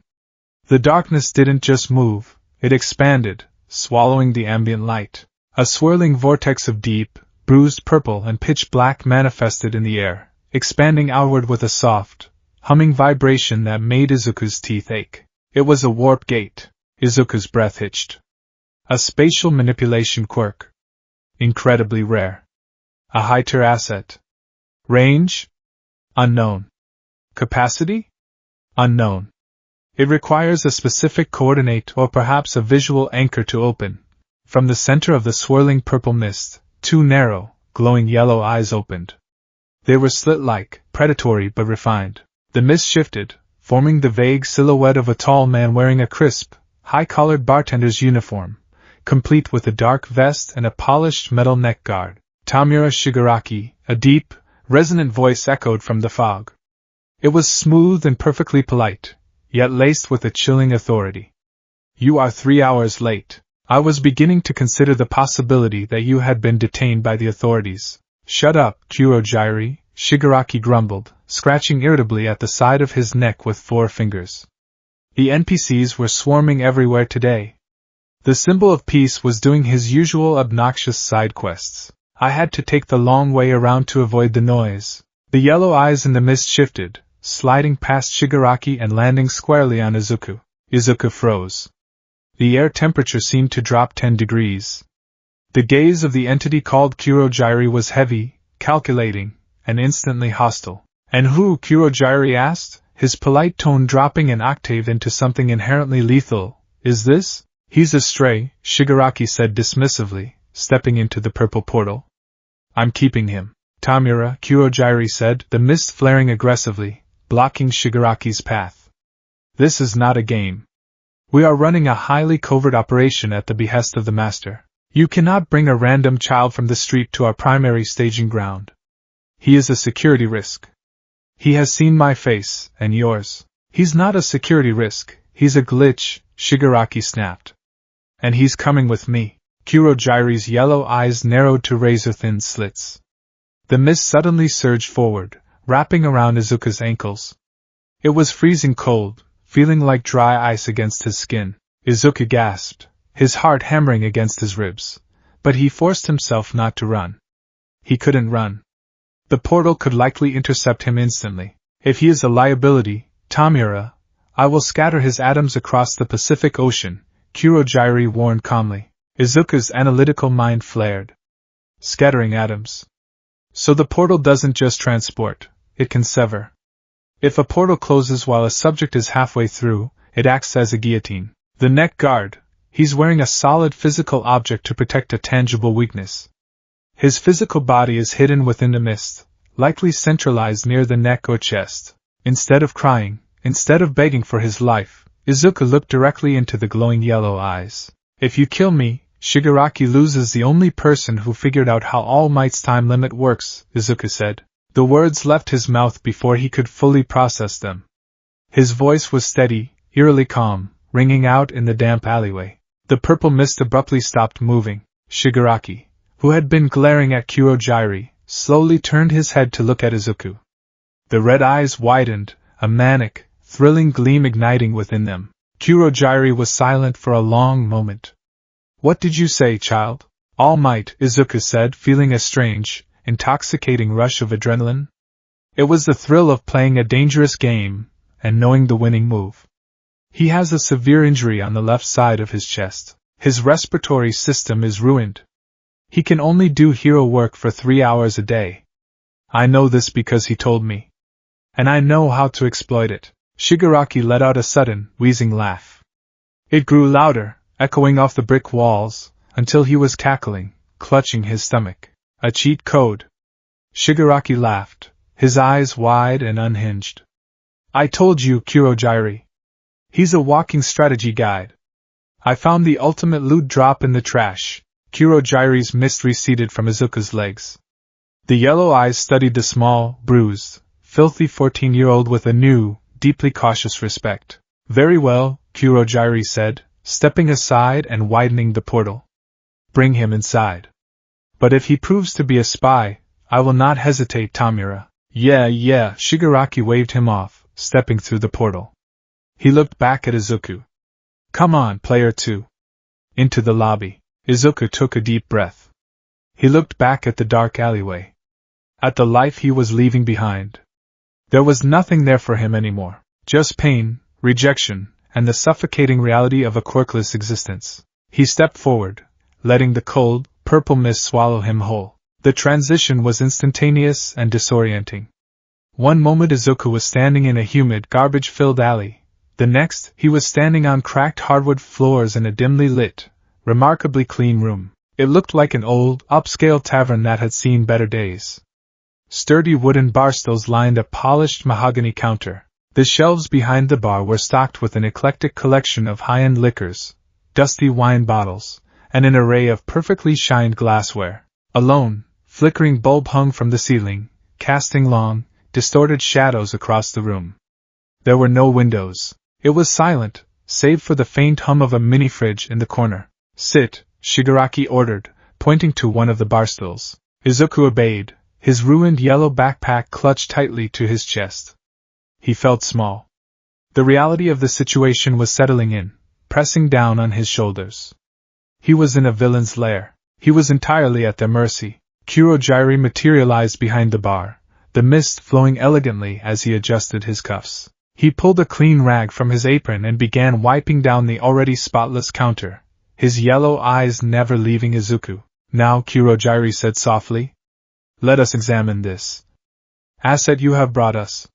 The darkness didn't just move, it expanded, swallowing the ambient light. A swirling vortex of deep, bruised purple and pitch black manifested in the air, expanding outward with a soft, humming vibration that made Izuku's teeth ache. It was a warp gate. Izuku's breath hitched. A spatial manipulation quirk. Incredibly rare. A high-tier asset. Range? Unknown. Capacity? Unknown. It requires a specific coordinate or perhaps a visual anchor to open. From the center of the swirling purple mist, two narrow, glowing yellow eyes opened. They were slit-like, predatory but refined. The mist shifted, forming the vague silhouette of a tall man wearing a crisp, high-collared bartender's uniform, complete with a dark vest and a polished metal neck guard. Tomura Shigaraki, a deep, resonant voice echoed from the fog. It was smooth and perfectly polite, yet laced with a chilling authority. You are 3 hours late. I was beginning to consider the possibility that you had been detained by the authorities. Shut up, Kurojairi, Shigaraki grumbled, scratching irritably at the side of his neck with 4 fingers. The NPCs were swarming everywhere today. The symbol of peace was doing his usual obnoxious side quests. I had to take the long way around to avoid the noise. The yellow eyes in the mist shifted, sliding past Shigaraki and landing squarely on Izuku. Izuku froze. The air temperature seemed to drop 10 degrees. The gaze of the entity called Kurojairi was heavy, calculating, and instantly hostile. And who? Kurojairi asked, his polite tone dropping an octave into something inherently lethal. Is this? He's a stray, Shigaraki said dismissively, stepping into the purple portal. I'm keeping him. Tomura, Kurojairi said, the mist flaring aggressively, blocking Shigaraki's path. This is not a game. We are running a highly covert operation at the behest of the Master. You cannot bring a random child from the street to our primary staging ground. He is a security risk. He has seen my face, and yours. He's not a security risk, he's a glitch, Shigaraki snapped. And he's coming with me. Kurojairi's yellow eyes narrowed to razor-thin slits. The mist suddenly surged forward, wrapping around Izuku's ankles. It was freezing cold, feeling like dry ice against his skin. Izuku gasped, his heart hammering against his ribs, but he forced himself not to run. He couldn't run. The portal could likely intercept him instantly. If he is a liability, Tomura, I will scatter his atoms across the Pacific Ocean, Kurojairi warned calmly. Izuku's analytical mind flared. Scattering atoms. So the portal doesn't just transport, it can sever. If a portal closes while a subject is halfway through, it acts as a guillotine. The neck guard, he's wearing a solid physical object to protect a tangible weakness. His physical body is hidden within the mist, likely centralized near the neck or chest. Instead of crying, instead of begging for his life, Izuku looked directly into the glowing yellow eyes. If you kill me, Shigaraki loses the only person who figured out how All Might's time limit works, Izuku said. The words left his mouth before he could fully process them. His voice was steady, eerily calm, ringing out in the damp alleyway. The purple mist abruptly stopped moving. Shigaraki, who had been glaring at Kurojairi, slowly turned his head to look at Izuku. The red eyes widened, a manic, thrilling gleam igniting within them. Kurojairi was silent for a long moment. What did you say, child? All Might, Izuku said, feeling a strange, intoxicating rush of adrenaline. It was the thrill of playing a dangerous game, and knowing the winning move. He has a severe injury on the left side of his chest. His respiratory system is ruined. He can only do hero work for 3 hours a day. I know this because he told me. And I know how to exploit it. Shigaraki let out a sudden, wheezing laugh. It grew louder, echoing off the brick walls, until he was cackling, clutching his stomach. A cheat code. Shigaraki laughed, his eyes wide and unhinged. I told you, Kurojairi. He's a walking strategy guide. I found the ultimate loot drop in the trash. Kurojairi's mist receded from Izuku's legs. The yellow eyes studied the small, bruised, filthy 14-year-old with a new, deeply cautious respect. Very well, Kurojairi said, stepping aside and widening the portal. Bring him inside. But if he proves to be a spy, I will not hesitate, Tomura. Yeah, Shigaraki waved him off, stepping through the portal. He looked back at Izuku. Come on, player 2. Into the lobby. Izuku took a deep breath. He looked back at the dark alleyway. At the life he was leaving behind. There was nothing there for him anymore. Just pain, rejection, and the suffocating reality of a quirkless existence. He stepped forward, letting the cold, purple mist swallow him whole. The transition was instantaneous and disorienting. One moment Izuku was standing in a humid, garbage-filled alley. The next, he was standing on cracked hardwood floors in a dimly lit, remarkably clean room. It looked like an old, upscale tavern that had seen better days. Sturdy wooden bar stools lined a polished mahogany counter. The shelves behind the bar were stocked with an eclectic collection of high-end liquors, dusty wine bottles, and an array of perfectly shined glassware. A lone, flickering bulb hung from the ceiling, casting long, distorted shadows across the room. There were no windows. It was silent, save for the faint hum of a mini-fridge in the corner. "Sit," Shigaraki ordered, pointing to one of the bar stools. Izuku obeyed, his ruined yellow backpack clutched tightly to his chest. He felt small. The reality of the situation was settling in, pressing down on his shoulders. He was in a villain's lair. He was entirely at their mercy. Kurojiri materialized behind the bar, the mist flowing elegantly as he adjusted his cuffs. He pulled a clean rag from his apron and began wiping down the already spotless counter, his yellow eyes never leaving Izuku. "Now," Kurojiri said softly, "let us examine this asset you have brought us."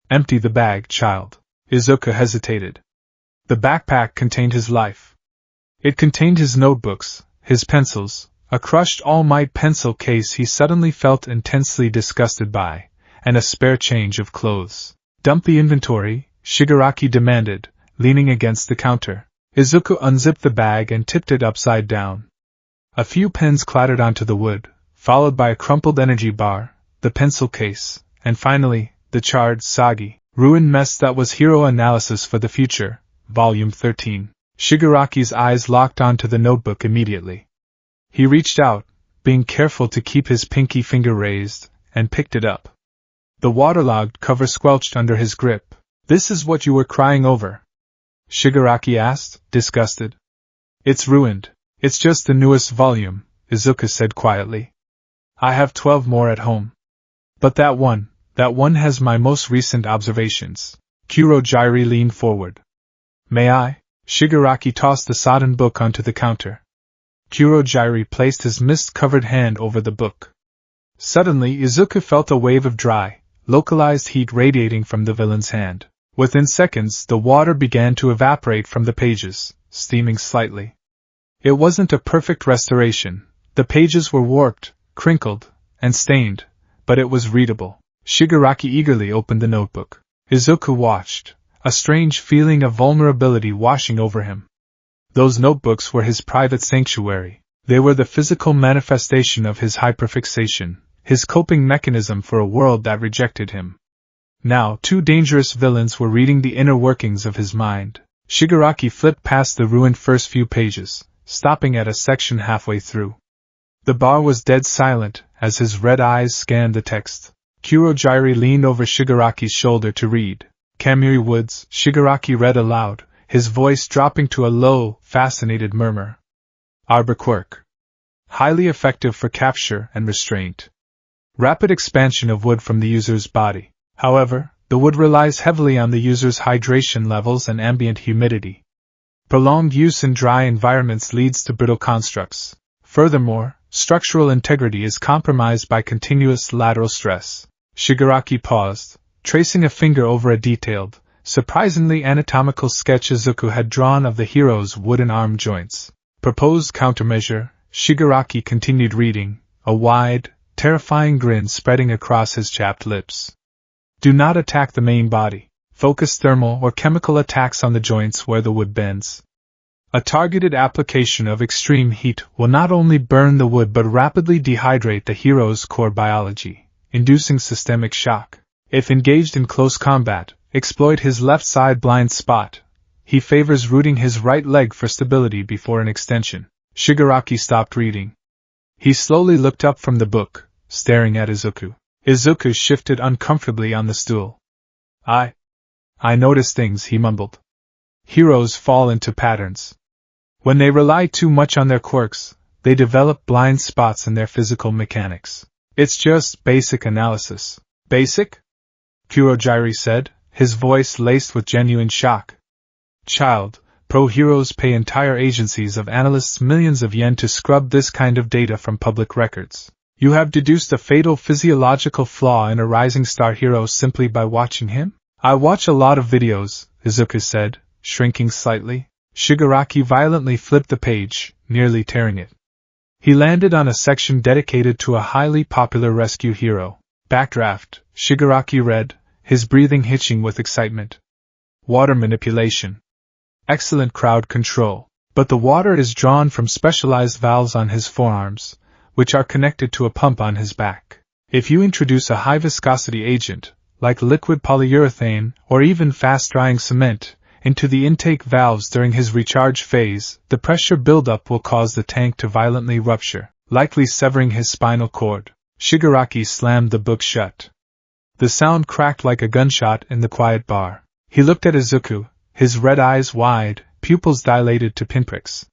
"Empty the bag, child." Izuku hesitated. The backpack contained his life. It contained his notebooks, his pencils, a crushed All Might pencil case he suddenly felt intensely disgusted by, and a spare change of clothes. "Dump the inventory," Shigaraki demanded, leaning against the counter. Izuku unzipped the bag and tipped it upside down. A few pens clattered onto the wood, followed by a crumpled energy bar, the pencil case, and finally, the charred, soggy, ruined mess that was Hero Analysis for the Future, Volume 13. Shigaraki's eyes locked onto the notebook immediately. He reached out, being careful to keep his pinky finger raised, and picked it up. The waterlogged cover squelched under his grip. "This is what you were crying over?" Shigaraki asked, disgusted. "It's ruined. It's just the newest volume," Izuku said quietly. "I have 12 more at home. But that one has my most recent observations." Kurojiri leaned forward. "May I?" Shigaraki tossed the sodden book onto the counter. Kurojiri placed his mist-covered hand over the book. Suddenly Izuku felt a wave of dry, localized heat radiating from the villain's hand. Within seconds the water began to evaporate from the pages, steaming slightly. It wasn't a perfect restoration. The pages were warped, crinkled, and stained, but it was readable. Shigaraki eagerly opened the notebook. Izuku watched, a strange feeling of vulnerability washing over him. Those notebooks were his private sanctuary. They were the physical manifestation of his hyperfixation, his coping mechanism for a world that rejected him. Now, two dangerous villains were reading the inner workings of his mind. Shigaraki flipped past the ruined first few pages, stopping at a section halfway through. The bar was dead silent as his red eyes scanned the text. Kurojiri leaned over Shigaraki's shoulder to read. "Kamui Woods," Shigaraki read aloud, his voice dropping to a low, fascinated murmur. "Arbor quirk. Highly effective for capture and restraint. Rapid expansion of wood from the user's body. However, the wood relies heavily on the user's hydration levels and ambient humidity. Prolonged use in dry environments leads to brittle constructs. Furthermore, structural integrity is compromised by continuous lateral stress." Shigaraki paused, tracing a finger over a detailed, surprisingly anatomical sketch Izuku had drawn of the hero's wooden arm joints. "Proposed countermeasure," Shigaraki continued reading, a wide, terrifying grin spreading across his chapped lips. "Do not attack the main body. Focus thermal or chemical attacks on the joints where the wood bends. A targeted application of extreme heat will not only burn the wood but rapidly dehydrate the hero's core biology, inducing systemic shock. If engaged in close combat, exploit his left side blind spot. He favors rooting his right leg for stability before an extension." Shigaraki stopped reading. He slowly looked up from the book, staring at Izuku. Izuku shifted uncomfortably on the stool. I notice things," he mumbled. "Heroes fall into patterns. When they rely too much on their quirks, they develop blind spots in their physical mechanics. It's just basic analysis. Basic? Kurogyri said, his voice laced with genuine shock. Child, pro-heroes pay entire agencies of analysts millions of yen to scrub this kind of data from public records. You have deduced a fatal physiological flaw in a rising star hero simply by watching him? I watch a lot of videos, Izuku said, shrinking slightly. Shigaraki violently flipped the page, nearly tearing it. He landed on a section dedicated to a highly popular rescue hero. Backdraft, Shigaraki read, his breathing hitching with excitement. Water manipulation. Excellent crowd control. But the water is drawn from specialized valves on his forearms, which are connected to a pump on his back. If you introduce a high-viscosity agent, like liquid polyurethane or even fast-drying cement, into the intake valves during his recharge phase, the pressure buildup will cause the tank to violently rupture, likely severing his spinal cord. Shigaraki slammed the book shut. The sound cracked like a gunshot in the quiet bar. He looked at Izuku, his red eyes wide, pupils dilated to pinpricks.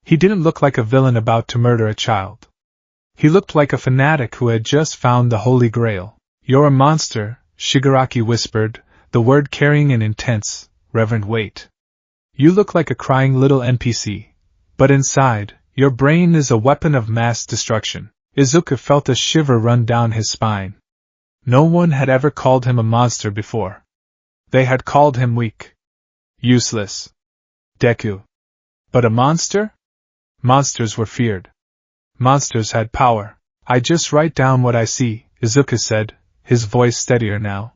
He didn't look like a villain about to murder a child. He looked like a fanatic who had just found the Holy Grail. You're a monster, Shigaraki whispered, the word carrying an intense, reverent weight. You look like a crying little NPC, but inside, your brain is a weapon of mass destruction. Izuku felt a shiver run down his spine. No one had ever called him a monster before. They had called him weak. Useless. Deku. But a monster? Monsters were feared. Monsters had power. I just write down what I see, Izuku said, his voice steadier now.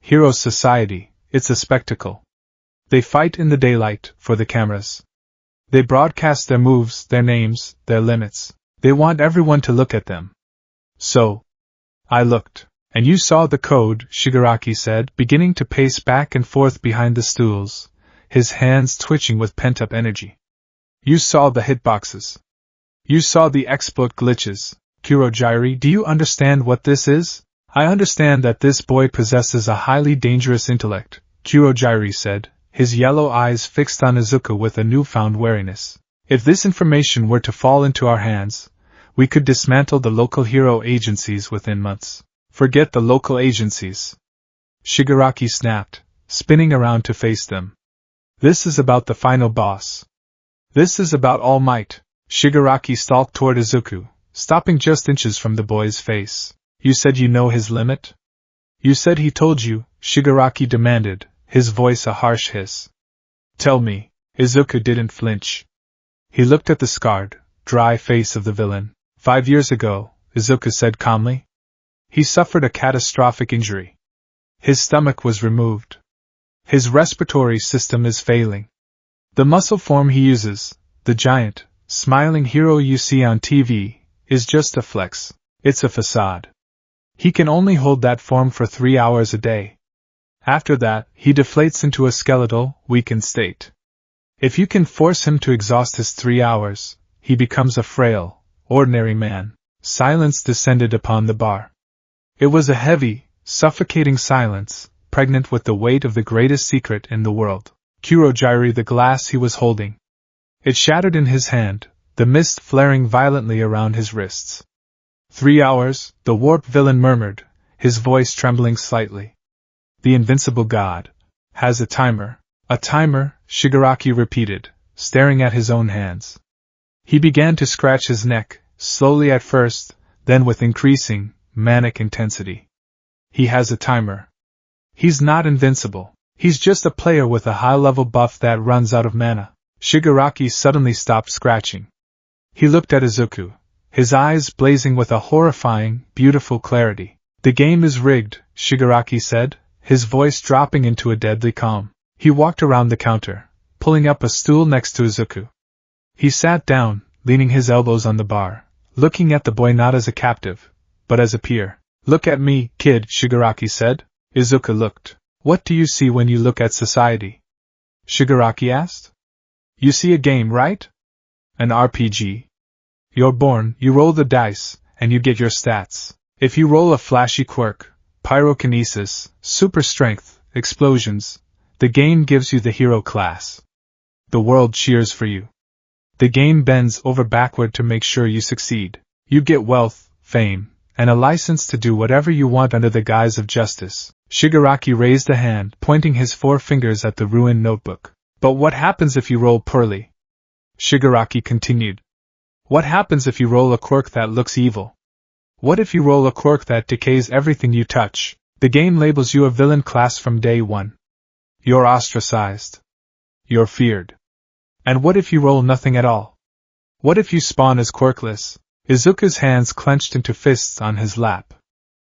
Hero society, it's a spectacle. They fight in the daylight, for the cameras. They broadcast their moves, their names, their limits. They want everyone to look at them. So. I looked. And you saw the code, Shigaraki said, beginning to pace back and forth behind the stools, his hands twitching with pent-up energy. You saw the hitboxes. You saw the exploit glitches. Kurogyri, do you understand what this is? I understand that this boy possesses a highly dangerous intellect, Kurogyri said, his yellow eyes fixed on Izuku with a newfound wariness. If this information were to fall into our hands, we could dismantle the local hero agencies within months. Forget the local agencies. Shigaraki snapped, spinning around to face them. This is about the final boss. This is about All Might. Shigaraki stalked toward Izuku, stopping just inches from the boy's face. You said you know his limit? You said he told you, Shigaraki demanded, his voice a harsh hiss. Tell me. Izuku didn't flinch. He looked at the scarred, dry face of the villain. 5 years ago, Izuku said calmly. He suffered a catastrophic injury. His stomach was removed. His respiratory system is failing. The muscle form he uses, the giant, smiling hero you see on TV, is just a flex. It's a facade. He can only hold that form for 3 hours a day. After that, he deflates into a skeletal, weakened state. If you can force him to exhaust his 3 hours, he becomes a frail, ordinary man. Silence descended upon the bar. It was a heavy, suffocating silence, pregnant with the weight of the greatest secret in the world. Kurogyri, the glass he was holding. It shattered in his hand, the mist flaring violently around his wrists. 3 hours, the warped villain murmured, his voice trembling slightly. The invincible god has a timer. A timer, Shigaraki repeated, staring at his own hands. He began to scratch his neck, slowly at first, then with increasing, manic intensity. He has a timer. He's not invincible. He's just a player with a high-level buff that runs out of mana. Shigaraki suddenly stopped scratching. He looked at Izuku, his eyes blazing with a horrifying, beautiful clarity. The game is rigged, Shigaraki said, his voice dropping into a deadly calm. He walked around the counter, pulling up a stool next to Izuku. He sat down, leaning his elbows on the bar, looking at the boy not as a captive, but as a peer. Look at me, kid, Shigaraki said. Izuku looked. What do you see when you look at society? Shigaraki asked. You see a game, right? An RPG. You're born, you roll the dice, and you get your stats. If you roll a flashy quirk, pyrokinesis, super strength, explosions, the game gives you the hero class. The world cheers for you. The game bends over backward to make sure you succeed. You get wealth, fame, and a license to do whatever you want under the guise of justice. Shigaraki raised a hand, pointing his 4 fingers at the ruined notebook. But what happens if you roll poorly? Shigaraki continued. What happens if you roll a quirk that looks evil? What if you roll a quirk that decays everything you touch? The game labels you a villain class from day 1. You're ostracized. You're feared. And what if you roll nothing at all? What if you spawn as quirkless? Izuku's hands clenched into fists on his lap.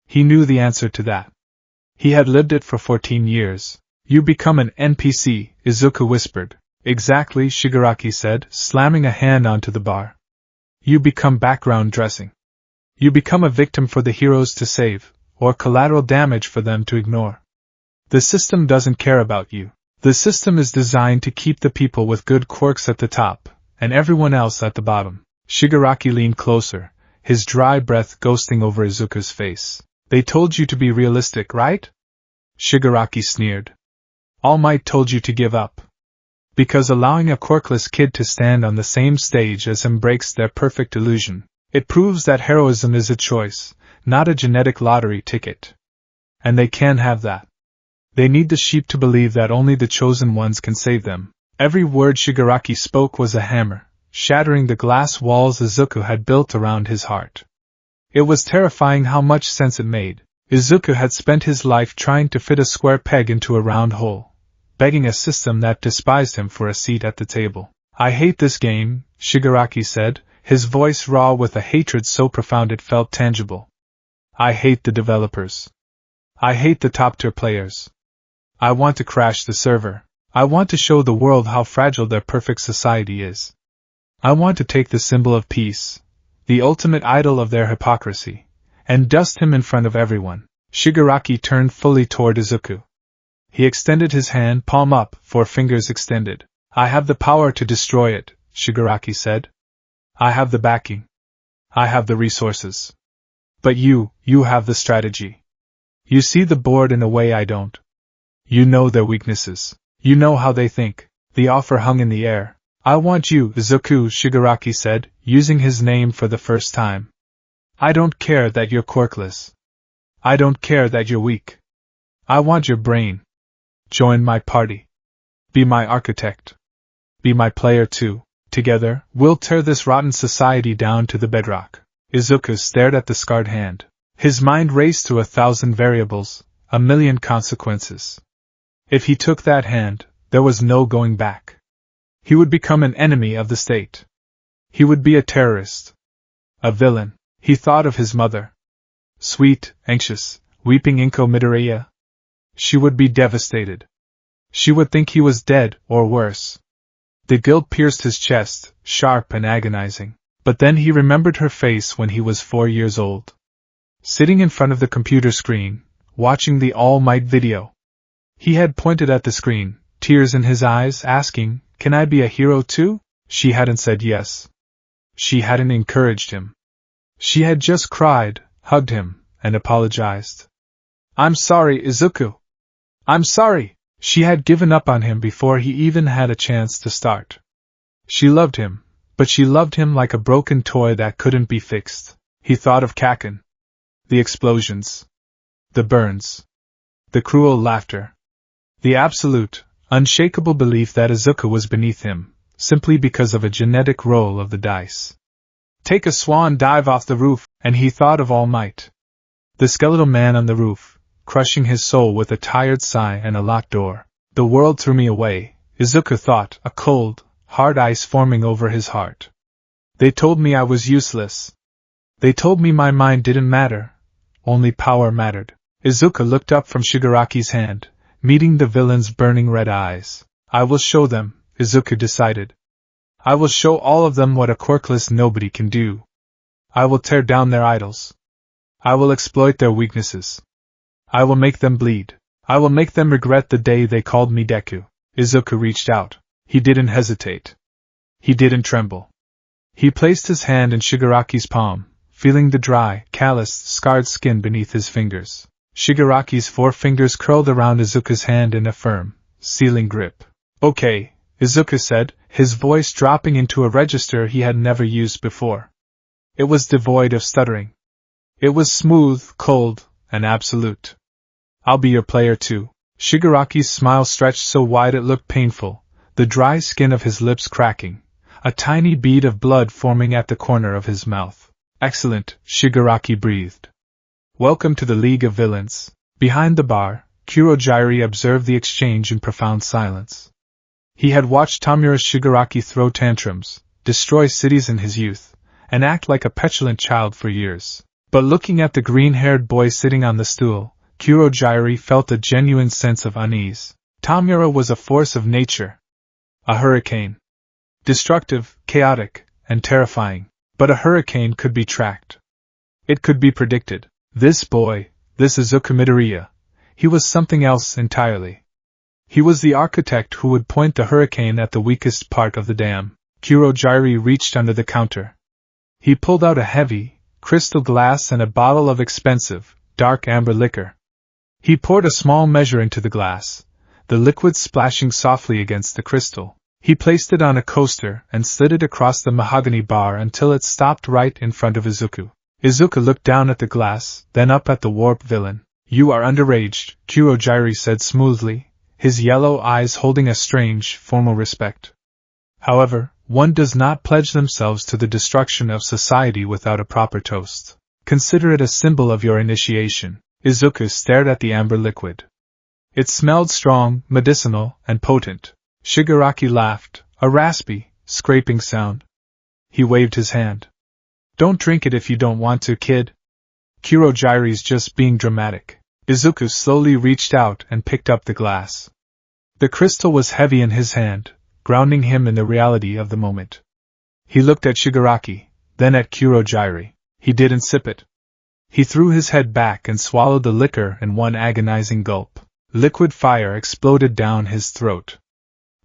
He knew the answer to that. He had lived it for 14 years. You become an NPC, Izuku whispered. Exactly, Shigaraki said, slamming a hand onto the bar. You become background dressing. You become a victim for the heroes to save, or collateral damage for them to ignore. The system doesn't care about you. The system is designed to keep the people with good quirks at the top, and everyone else at the bottom. Shigaraki leaned closer, his dry breath ghosting over Izuku's face. They told you to be realistic, right? Shigaraki sneered. All Might told you to give up. Because allowing a quirkless kid to stand on the same stage as him breaks their perfect illusion. It proves that heroism is a choice, not a genetic lottery ticket. And they can't have that. They need the sheep to believe that only the chosen ones can save them. Every word Shigaraki spoke was a hammer, shattering the glass walls Izuku had built around his heart. It was terrifying how much sense it made. Izuku had spent his life trying to fit a square peg into a round hole, begging a system that despised him for a seat at the table. I hate this game, Shigaraki said, his voice raw with a hatred so profound it felt tangible. I hate the developers. I hate the top-tier players. I want to crash the server. I want to show the world how fragile their perfect society is. I want to take the symbol of peace, the ultimate idol of their hypocrisy, and dust him in front of everyone. Shigaraki turned fully toward Izuku. He extended his hand, palm up, 4 fingers extended. I have the power to destroy it, Shigaraki said. I have the backing. I have the resources. But you have the strategy. You see the board in a way I don't. You know their weaknesses. You know how they think. The offer hung in the air. I want you, Izuku, Shigaraki said, using his name for the first time. I don't care that you're quirkless. I don't care that you're weak. I want your brain. Join my party. Be my architect. Be my player too. Together, we'll tear this rotten society down to the bedrock. Izuku stared at the scarred hand. His mind raced through 1,000 variables, 1,000,000 consequences. If he took that hand, there was no going back. He would become an enemy of the state. He would be a terrorist. A villain. He thought of his mother. Sweet, anxious, weeping Inko Midoriya. She would be devastated. She would think he was dead, or worse. The guilt pierced his chest, sharp and agonizing. But then he remembered her face when he was 4 years old. Sitting in front of the computer screen, watching the All Might video. He had pointed at the screen, tears in his eyes, asking, "Can I be a hero too?" She hadn't said yes. She hadn't encouraged him. She had just cried, hugged him, and apologized. "I'm sorry, Izuku. I'm sorry." She had given up on him before he even had a chance to start. She loved him, but she loved him like a broken toy that couldn't be fixed. He thought of Kaken. The explosions. The burns. The cruel laughter. The absolute, unshakable belief that Izuku was beneath him, simply because of a genetic roll of the dice. Take a swan dive off the roof, and he thought of All Might. The skeletal man on the roof, crushing his soul with a tired sigh and a locked door. The world threw me away, Izuku thought, a cold, hard ice forming over his heart. They told me I was useless. They told me my mind didn't matter. Only power mattered. Izuku looked up from Shigaraki's hand, meeting the villain's burning red eyes. I will show them, Izuku decided. I will show all of them what a quirkless nobody can do. I will tear down their idols. I will exploit their weaknesses. I will make them bleed. I will make them regret the day they called me Deku. Izuku reached out. He didn't hesitate. He didn't tremble. He placed his hand in Shigaraki's palm, feeling the dry, calloused, scarred skin beneath his fingers. Shigaraki's 4 fingers curled around Izuku's hand in a firm, sealing grip. Okay, Izuku said, his voice dropping into a register he had never used before. It was devoid of stuttering. It was smooth, cold, and absolute. I'll be your player too. Shigaraki's smile stretched so wide it looked painful, the dry skin of his lips cracking, a tiny bead of blood forming at the corner of his mouth. Excellent, Shigaraki breathed. Welcome to the League of Villains. Behind the bar, Kurojairi observed the exchange in profound silence. He had watched Tomura Shigaraki throw tantrums, destroy cities in his youth, and act like a petulant child for years. But looking at the green-haired boy sitting on the stool, Kurojairi felt a genuine sense of unease. Tomura was a force of nature. A hurricane. Destructive, chaotic, and terrifying. But a hurricane could be tracked. It could be predicted. This boy, this Izuku Midoriya, he was something else entirely. He was the architect who would point the hurricane at the weakest part of the dam. Kurojairi reached under the counter. He pulled out a heavy, crystal glass and a bottle of expensive, dark amber liquor. He poured a small measure into the glass, the liquid splashing softly against the crystal. He placed it on a coaster and slid it across the mahogany bar until it stopped right in front of Izuku. Izuku looked down at the glass, then up at the warped villain. You are underaged, Kurojairi said smoothly, his yellow eyes holding a strange, formal respect. However, one does not pledge themselves to the destruction of society without a proper toast. Consider it a symbol of your initiation. Izuku stared at the amber liquid. It smelled strong, medicinal, and potent. Shigaraki laughed, a raspy, scraping sound. He waved his hand. Don't drink it if you don't want to, kid. Kurojairi's just being dramatic. Izuku slowly reached out and picked up the glass. The crystal was heavy in his hand, grounding him in the reality of the moment. He looked at Shigaraki, then at Kurojairi. He didn't sip it. He threw his head back and swallowed the liquor in one agonizing gulp. Liquid fire exploded down his throat.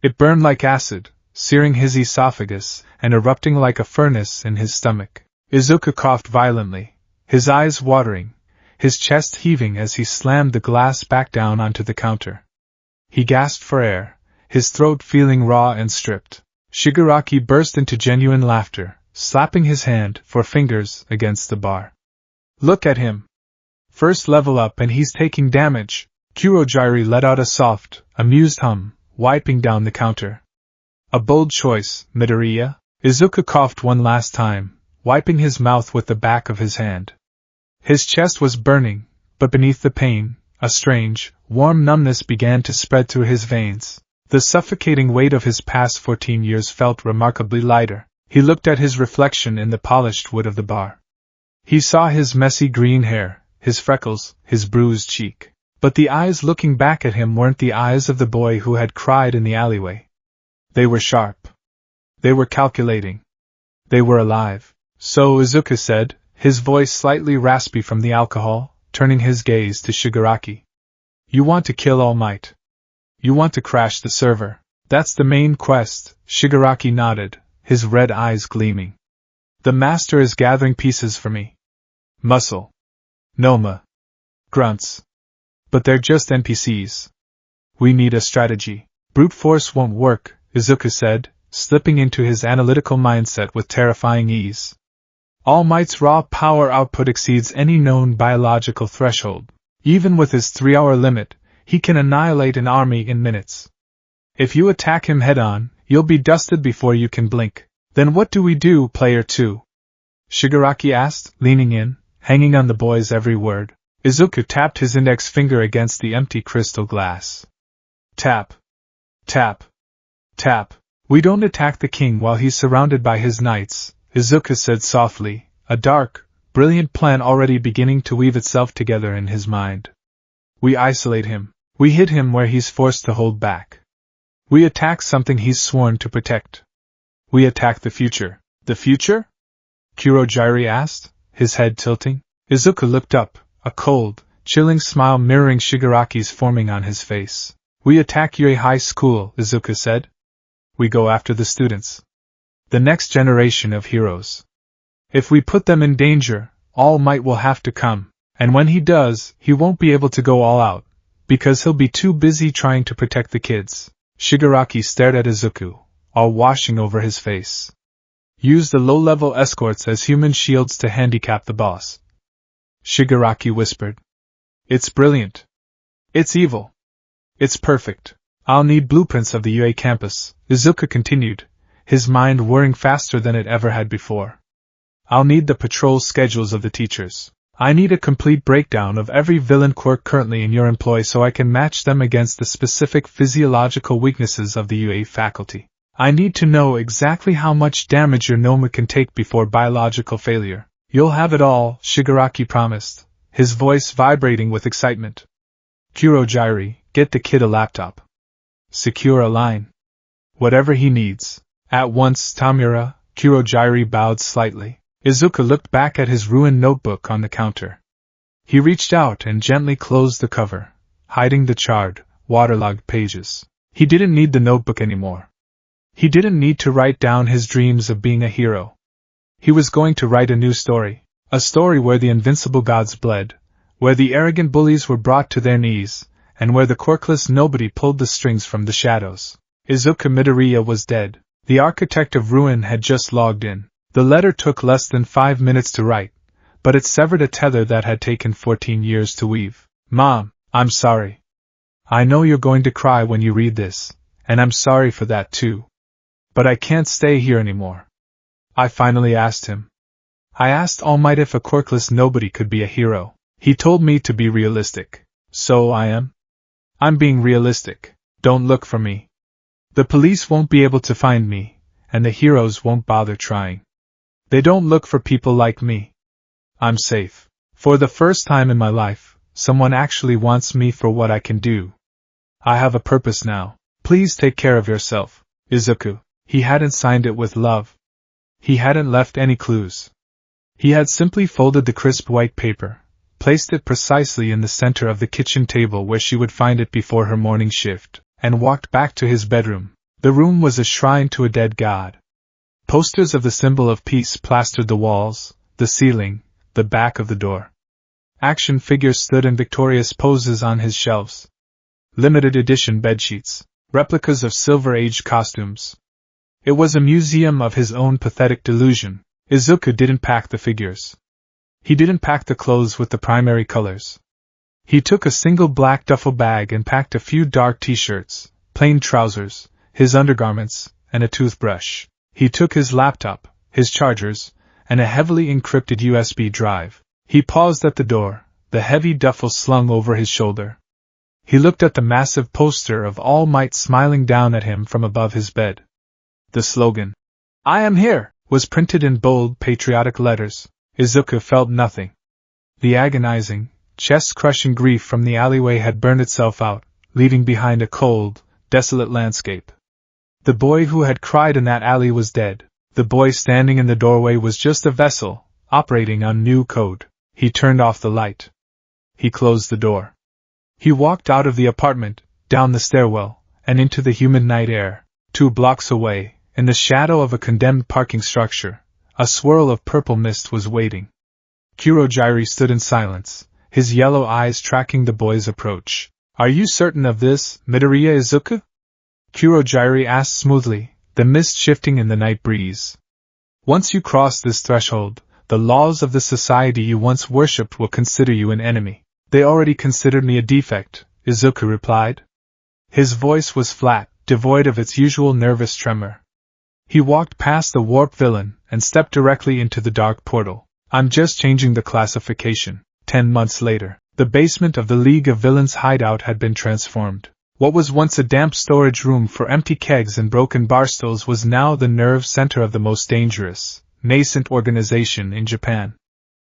It burned like acid, searing his esophagus and erupting like a furnace in his stomach. Izuku coughed violently, his eyes watering, his chest heaving as he slammed the glass back down onto the counter. He gasped for air, his throat feeling raw and stripped. Shigaraki burst into genuine laughter, slapping his hand for fingers against the bar. Look at him. First level up and he's taking damage. Kurojairi let out a soft, amused hum, wiping down the counter. A bold choice, Midoriya. Izuku coughed one last time, wiping his mouth with the back of his hand. His chest was burning, but beneath the pain, a strange, warm numbness began to spread through his veins. The suffocating weight of his past 14 years felt remarkably lighter. He looked at his reflection in the polished wood of the bar. He saw his messy green hair, his freckles, his bruised cheek. But the eyes looking back at him weren't the eyes of the boy who had cried in the alleyway. They were sharp. They were calculating. They were alive. So Izuku said, his voice slightly raspy from the alcohol, turning his gaze to Shigaraki. You want to kill All Might. You want to crash the server. That's the main quest. Shigaraki nodded, his red eyes gleaming. The master is gathering pieces for me. Muscle. Noma. Grunts. But they're just NPCs. We need a strategy. Brute force won't work, Izuku said, slipping into his analytical mindset with terrifying ease. All Might's raw power output exceeds any known biological threshold. Even with his 3-hour limit, he can annihilate an army in minutes. If you attack him head-on, you'll be dusted before you can blink. Then what do we do, player 2? Shigaraki asked, leaning in, hanging on the boy's every word. Izuku tapped his index finger against the empty crystal glass. Tap. Tap. Tap. We don't attack the king while he's surrounded by his knights, Izuku said softly, a dark, brilliant plan already beginning to weave itself together in his mind. We isolate him. We hit him where he's forced to hold back. We attack something he's sworn to protect. We attack the future. The future? Kurojairi asked, his head tilting. Izuku looked up, a cold, chilling smile mirroring Shigaraki's forming on his face. We attack Yui High School, Izuku said. We go after the students. The next generation of heroes. If we put them in danger, All Might will have to come. And when he does, he won't be able to go all out, because he'll be too busy trying to protect the kids. Shigaraki stared at Izuku, all washing over his face. Use the low-level escorts as human shields to handicap the boss. Shigaraki whispered. It's brilliant. It's evil. It's perfect. I'll need blueprints of the UA campus, Izuku continued, his mind whirring faster than it ever had before. I'll need the patrol schedules of the teachers. I need a complete breakdown of every villain quirk currently in your employ so I can match them against the specific physiological weaknesses of the UA faculty. I need to know exactly how much damage your Noma can take before biological failure. You'll have it all, Shigaraki promised, his voice vibrating with excitement. Kurojairi, get the kid a laptop. Secure a line. Whatever he needs. At once, Tomura. Kurojairi bowed slightly. Izuku looked back at his ruined notebook on the counter. He reached out and gently closed the cover, hiding the charred, waterlogged pages. He didn't need the notebook anymore. He didn't need to write down his dreams of being a hero. He was going to write a new story. A story where the invincible gods bled, where the arrogant bullies were brought to their knees, and where the quirkless nobody pulled the strings from the shadows. Izuku Midoriya was dead. The architect of ruin had just logged in. The letter took less than 5 minutes to write, but it severed a tether that had taken 14 years to weave. Mom, I'm sorry. I know you're going to cry when you read this, and I'm sorry for that too. But I can't stay here anymore. I finally asked him. I asked All Might if a quirkless nobody could be a hero. He told me to be realistic. So I am. I'm being realistic. Don't look for me. The police won't be able to find me, and the heroes won't bother trying. They don't look for people like me. I'm safe. For the first time in my life, someone actually wants me for what I can do. I have a purpose now. Please take care of yourself, Izuku. He hadn't signed it with love. He hadn't left any clues. He had simply folded the crisp white paper, placed it precisely in the center of the kitchen table where she would find it before her morning shift, and walked back to his bedroom. The room was a shrine to a dead god. Posters of the symbol of peace plastered the walls, the ceiling, the back of the door. Action figures stood in victorious poses on his shelves. Limited edition bedsheets, replicas of Silver Age costumes. It was a museum of his own pathetic delusion. Izuku didn't pack the figures. He didn't pack the clothes with the primary colors. He took a single black duffel bag and packed a few dark t-shirts, plain trousers, his undergarments, and a toothbrush. He took his laptop, his chargers, and a heavily encrypted USB drive. He paused at the door, the heavy duffel slung over his shoulder. He looked at the massive poster of All Might smiling down at him from above his bed. The slogan, "I am here," was printed in bold, patriotic letters. Izuku felt nothing. The agonizing, chest-crushing grief from the alleyway had burned itself out, leaving behind a cold, desolate landscape. The boy who had cried in that alley was dead. The boy standing in the doorway was just a vessel, operating on new code. He turned off the light. He closed the door. He walked out of the apartment, down the stairwell, and into the humid night air. 2 blocks away, in the shadow of a condemned parking structure, a swirl of purple mist was waiting. Kurojairi stood in silence, his yellow eyes tracking the boy's approach. "Are you certain of this, Midoriya Izuku?" Kurojairi asked smoothly, the mist shifting in the night breeze. "Once you cross this threshold, the laws of the society you once worshipped will consider you an enemy." "They already considered me a defect," Izuku replied. His voice was flat, devoid of its usual nervous tremor. He walked past the warped villain and stepped directly into the dark portal. "I'm just changing the classification." 10 months later, the basement of the League of Villains hideout had been transformed. What was once a damp storage room for empty kegs and broken bar stools was now the nerve center of the most dangerous, nascent organization in Japan.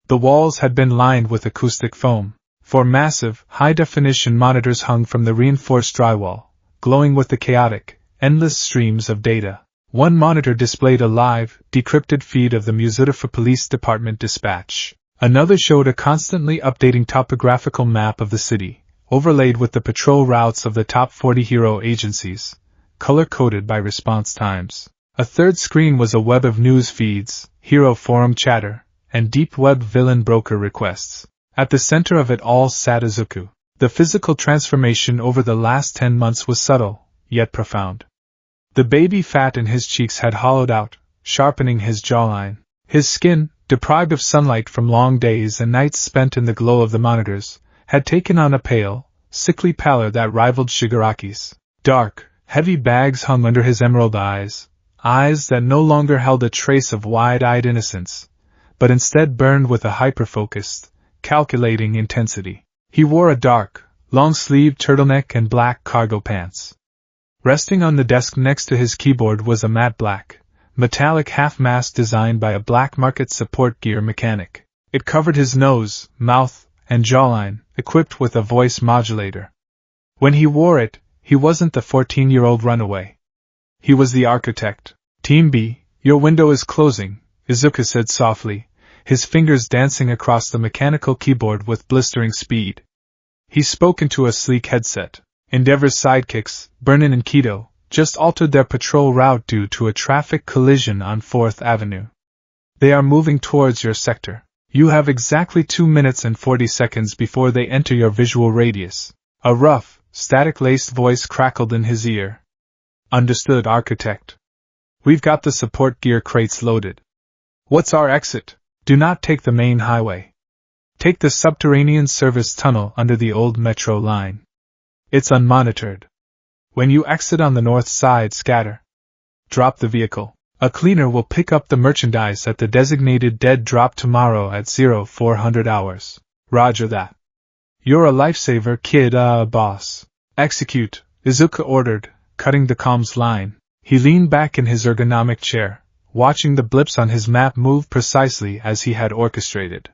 The walls had been lined with acoustic foam. 4 massive, high-definition monitors hung from the reinforced drywall, glowing with the chaotic, endless streams of data. One monitor displayed a live, decrypted feed of the Muzutafa Police Department dispatch. Another showed a constantly updating topographical map of the city, overlaid with the patrol routes of the top 40 hero agencies, color-coded by response times. A third screen was a web of news feeds, hero forum chatter, and deep web villain broker requests. At the center of it all sat Izuku. The physical transformation over the last 10 months was subtle, yet profound. The baby fat in his cheeks had hollowed out, sharpening his jawline. His skin, deprived of sunlight from long days and nights spent in the glow of the monitors, had taken on a pale, sickly pallor that rivaled Shigaraki's. Dark, heavy bags hung under his emerald eyes that no longer held a trace of wide-eyed innocence, but instead burned with a hyper-focused, calculating intensity. He wore a dark, long-sleeved turtleneck and black cargo pants. Resting on the desk next to his keyboard was a matte black, metallic half-mast designed by a black market support gear mechanic. It covered his nose, mouth, and jawline, equipped with a voice modulator. When he wore it, he wasn't the 14-year-old runaway. He was the architect. Team B, your window is closing, Izuku said softly, his fingers dancing across the mechanical keyboard with blistering speed. He spoke into a sleek headset. Endeavor's sidekicks, Burnin and Kido, just altered their patrol route due to a traffic collision on 4th Avenue. They are moving towards your sector. You have exactly 2 minutes and 40 seconds before they enter your visual radius. A rough, static-laced voice crackled in his ear. Understood, architect. We've got the support gear crates loaded. What's our exit? Do not take the main highway. Take the subterranean service tunnel under the old metro line. It's unmonitored. When you exit on the north side, scatter. Drop the vehicle. A cleaner will pick up the merchandise at the designated dead drop tomorrow at 0400 hours. Roger that. You're a lifesaver, kid, boss. Execute, Izuku ordered, cutting the comms line. He leaned back in his ergonomic chair, watching the blips on his map move precisely as he had orchestrated.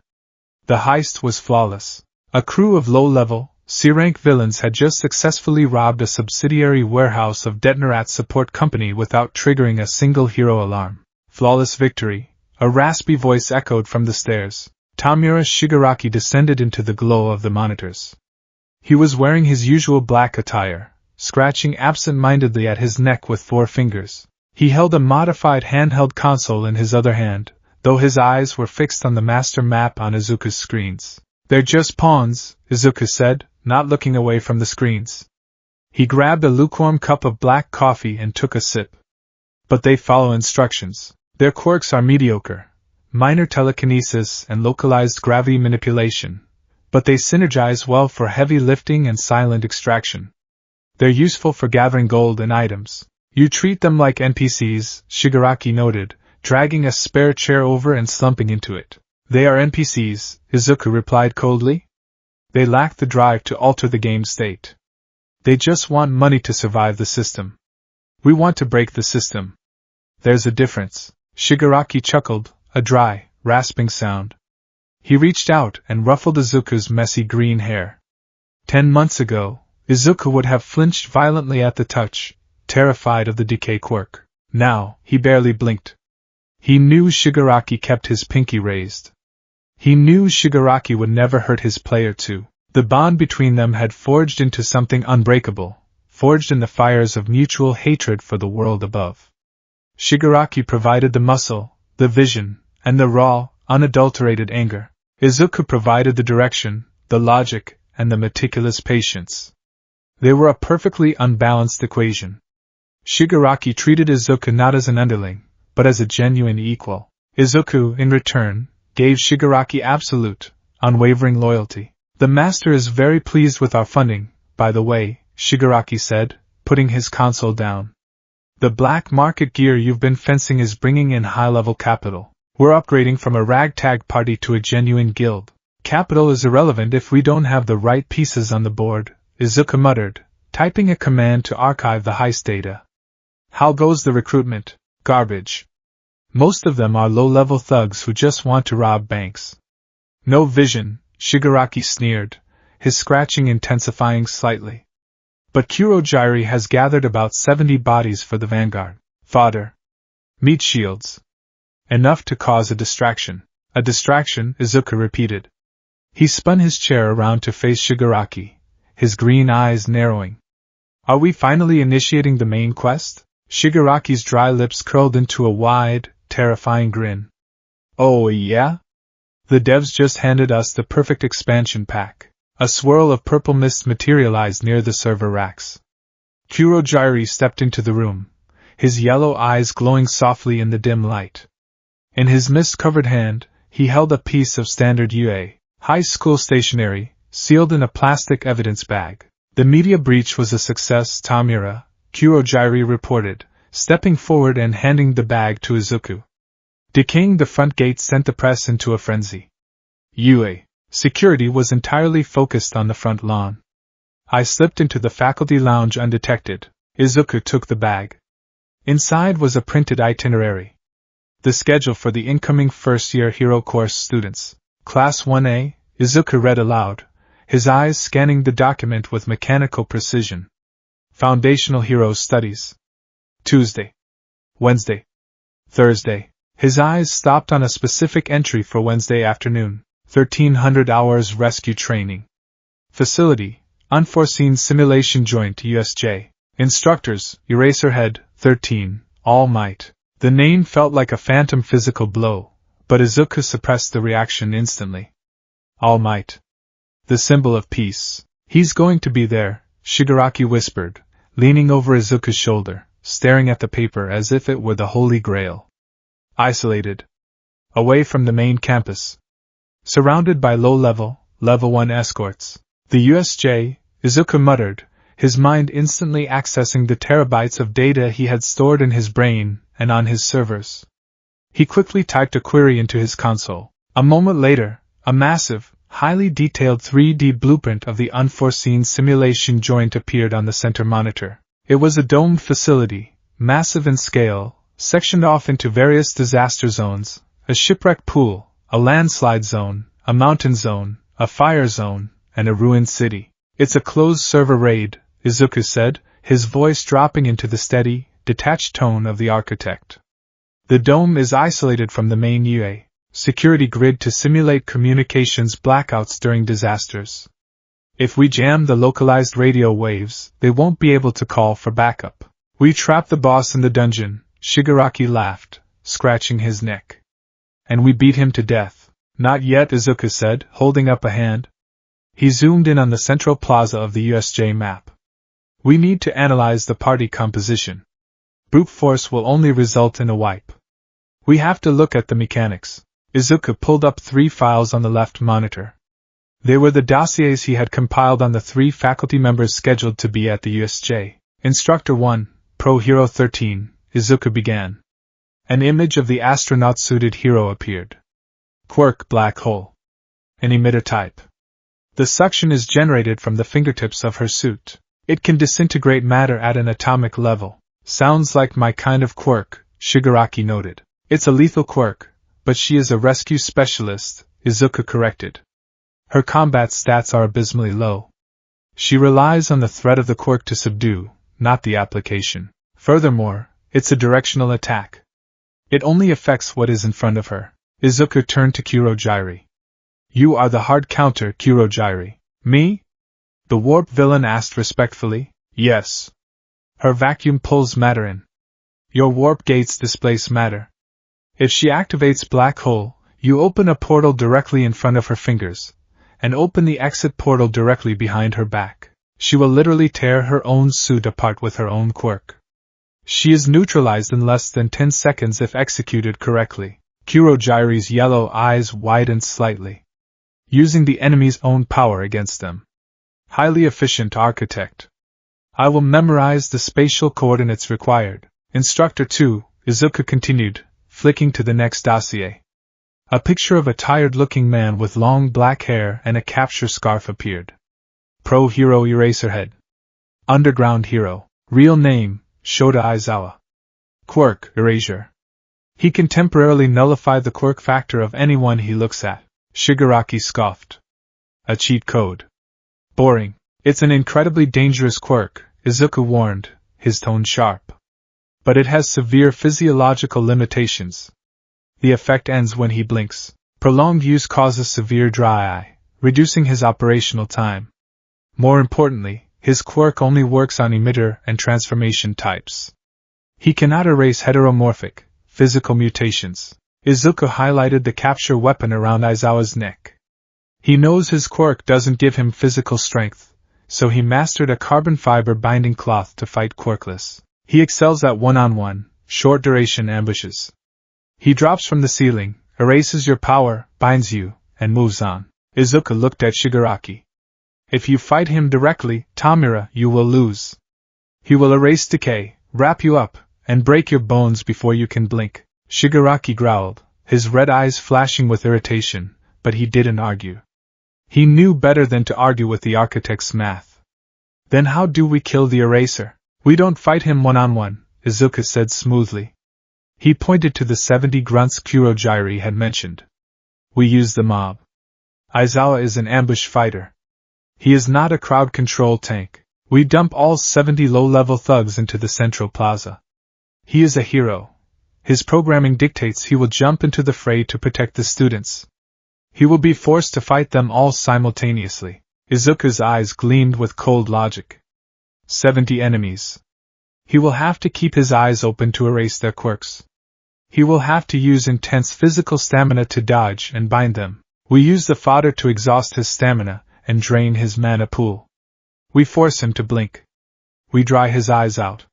The heist was flawless. A crew of low-level, C-rank villains had just successfully robbed a subsidiary warehouse of Detonarat's support company without triggering a single hero alarm. Flawless victory, a raspy voice echoed from the stairs. Tomura Shigaraki descended into the glow of the monitors. He was wearing his usual black attire, scratching absent-mindedly at his neck with 4 fingers. He held a modified handheld console in his other hand, though his eyes were fixed on the master map on Izuku's screens. They're just pawns, Izuku said, not looking away from the screens. He grabbed a lukewarm cup of black coffee and took a sip. But they follow instructions. Their quirks are mediocre. Minor telekinesis and localized gravity manipulation. But they synergize well for heavy lifting and silent extraction. They're useful for gathering gold and items. You treat them like NPCs, Shigaraki noted, dragging a spare chair over and slumping into it. They are NPCs, Izuku replied coldly. They lack the drive to alter the game state. They just want money to survive the system. We want to break the system. There's a difference. Shigaraki chuckled, a dry, rasping sound. He reached out and ruffled Izuku's messy green hair. 10 months ago, Izuku would have flinched violently at the touch, terrified of the decay quirk. Now, he barely blinked. He knew Shigaraki kept his pinky raised. He knew Shigaraki would never hurt his player too. The bond between them had forged into something unbreakable, forged in the fires of mutual hatred for the world above. Shigaraki provided the muscle, the vision, and the raw, unadulterated anger. Izuku provided the direction, the logic, and the meticulous patience. They were a perfectly unbalanced equation. Shigaraki treated Izuku not as an underling, but as a genuine equal. Izuku, in return, gave Shigaraki absolute, unwavering loyalty. The master is very pleased with our funding, by the way, Shigaraki said, putting his console down. The black market gear you've been fencing is bringing in high-level capital. We're upgrading from a ragtag party to a genuine guild. Capital is irrelevant if we don't have the right pieces on the board, Izuku muttered, typing a command to archive the heist data. How goes the recruitment? Garbage. Most of them are low-level thugs who just want to rob banks. No vision, Shigaraki sneered, his scratching intensifying slightly. But Kurojiri has gathered about 70 bodies for the vanguard. Fodder. Meat shields. Enough to cause a distraction. A distraction, Izuku repeated. He spun his chair around to face Shigaraki, his green eyes narrowing. Are we finally initiating the main quest? Shigaraki's dry lips curled into a wide, terrifying grin. Oh yeah? The devs just handed us the perfect expansion pack. A swirl of purple mist materialized near the server racks. Kurojiri stepped into the room, his yellow eyes glowing softly in the dim light. In his mist-covered hand, he held a piece of standard UA, high school stationery, sealed in a plastic evidence bag. The media breach was a success, Tomura, Kurogyari reported, stepping forward and handing the bag to Izuku. Decaying the front gate sent the press into a frenzy. UA security was entirely focused on the front lawn. I slipped into the faculty lounge undetected. Izuku took the bag. Inside was a printed itinerary. The schedule for the incoming first-year hero course students. Class 1A, Izuku read aloud, his eyes scanning the document with mechanical precision. Foundational Heroes Studies. Tuesday. Wednesday. Thursday. His eyes stopped on a specific entry for Wednesday afternoon. 1300 hours rescue training. Facility, Unforeseen Simulation Joint USJ. Instructors, Eraserhead, 13, All Might. The name felt like a phantom physical blow, but Izuku suppressed the reaction instantly. All Might. The symbol of peace. He's going to be there, Shigaraki whispered, leaning over Izuku's shoulder, staring at the paper as if it were the Holy Grail. Isolated. Away from the main campus. Surrounded by low-level, Level 1 escorts. The USJ, Izuku muttered, his mind instantly accessing the terabytes of data he had stored in his brain and on his servers. He quickly typed a query into his console. A moment later, a massive, highly detailed 3D blueprint of the unforeseen simulation joint appeared on the center monitor. It was a domed facility, massive in scale, sectioned off into various disaster zones, a shipwreck pool, a landslide zone, a mountain zone, a fire zone, and a ruined city. It's a closed server raid, Izuku said, his voice dropping into the steady, detached tone of the architect. The dome is isolated from the main UA security grid to simulate communications blackouts during disasters. If we jam the localized radio waves, they won't be able to call for backup. We trapped the boss in the dungeon, Shigaraki laughed, scratching his neck. And we beat him to death. Not yet, Izuku said, holding up a hand. He zoomed in on the central plaza of the USJ map. We need to analyze the party composition. Brute force will only result in a wipe. We have to look at the mechanics. Izuku pulled up 3 files on the left monitor. They were the dossiers he had compiled on the 3 faculty members scheduled to be at the USJ. Instructor 1, Pro Hero 13, Izuku began. An image of the astronaut-suited hero appeared. Quirk black hole. An emitter type. The suction is generated from the fingertips of her suit. It can disintegrate matter at an atomic level. Sounds like my kind of quirk, Shigaraki noted. It's a lethal quirk, but she is a rescue specialist, Izuku corrected. Her combat stats are abysmally low. She relies on the threat of the quirk to subdue, not the application. Furthermore, it's a directional attack. It only affects what is in front of her. Izuku turned to Kurogyari. You are the hard counter, Kurogyari. Me? The warp villain asked respectfully. Yes. Her vacuum pulls matter in. Your warp gates displace matter. If she activates black hole, you open a portal directly in front of her fingers, and open the exit portal directly behind her back. She will literally tear her own suit apart with her own quirk. She is neutralized in less than 10 seconds if executed correctly. Kurogyari's yellow eyes widened slightly. Using the enemy's own power against them. Highly efficient architect. I will memorize the spatial coordinates required. Instructor 2, Izuku continued, flicking to the next dossier. A picture of a tired-looking man with long black hair and a capture scarf appeared. Pro Hero Eraserhead. Underground Hero. Real name, Shota Aizawa. Quirk, Erasure. He can temporarily nullify the quirk factor of anyone he looks at. Shigaraki scoffed. A cheat code. Boring. It's an incredibly dangerous quirk, Izuku warned, his tone sharp. But it has severe physiological limitations. The effect ends when he blinks. Prolonged use causes severe dry eye, reducing his operational time. More importantly, his quirk only works on emitter and transformation types. He cannot erase heteromorphic, physical mutations. Izuku highlighted the capture weapon around Aizawa's neck. He knows his quirk doesn't give him physical strength, so he mastered a carbon fiber binding cloth to fight quirkless. He excels at one-on-one, short-duration ambushes. He drops from the ceiling, erases your power, binds you, and moves on. Izuku looked at Shigaraki. If you fight him directly, Tomura, you will lose. He will erase decay, wrap you up, and break your bones before you can blink. Shigaraki growled, his red eyes flashing with irritation, but he didn't argue. He knew better than to argue with the architect's math. Then how do we kill the eraser? We don't fight him one-on-one, Izuku said smoothly. He pointed to the 70 grunts Kurogyri had mentioned. We use the mob. Aizawa is an ambush fighter. He is not a crowd control tank. We dump all 70 low-level thugs into the central plaza. He is a hero. His programming dictates he will jump into the fray to protect the students. He will be forced to fight them all simultaneously. Izuku's eyes gleamed with cold logic. 70 enemies. He will have to keep his eyes open to erase their quirks. He will have to use intense physical stamina to dodge and bind them. We use the fodder to exhaust his stamina and drain his mana pool. We force him to blink. We dry his eyes out.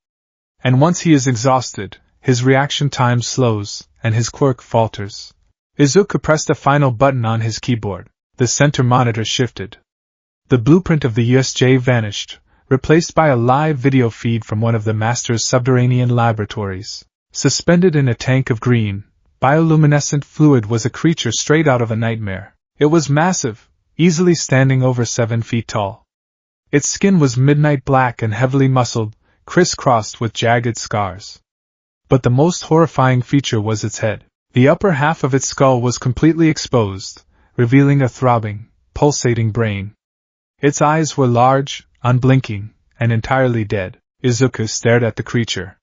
And once he is exhausted, his reaction time slows, and his quirk falters. Izuku pressed a final button on his keyboard. The center monitor shifted. The blueprint of the USJ vanished, replaced by a live video feed from one of the Master's subterranean laboratories. Suspended in a tank of green, bioluminescent fluid was a creature straight out of a nightmare. It was massive, easily standing over 7 feet tall. Its skin was midnight black and heavily muscled, crisscrossed with jagged scars. But the most horrifying feature was its head. The upper half of its skull was completely exposed, revealing a throbbing, pulsating brain. Its eyes were large, unblinking, and entirely dead. Izuku stared at the creature.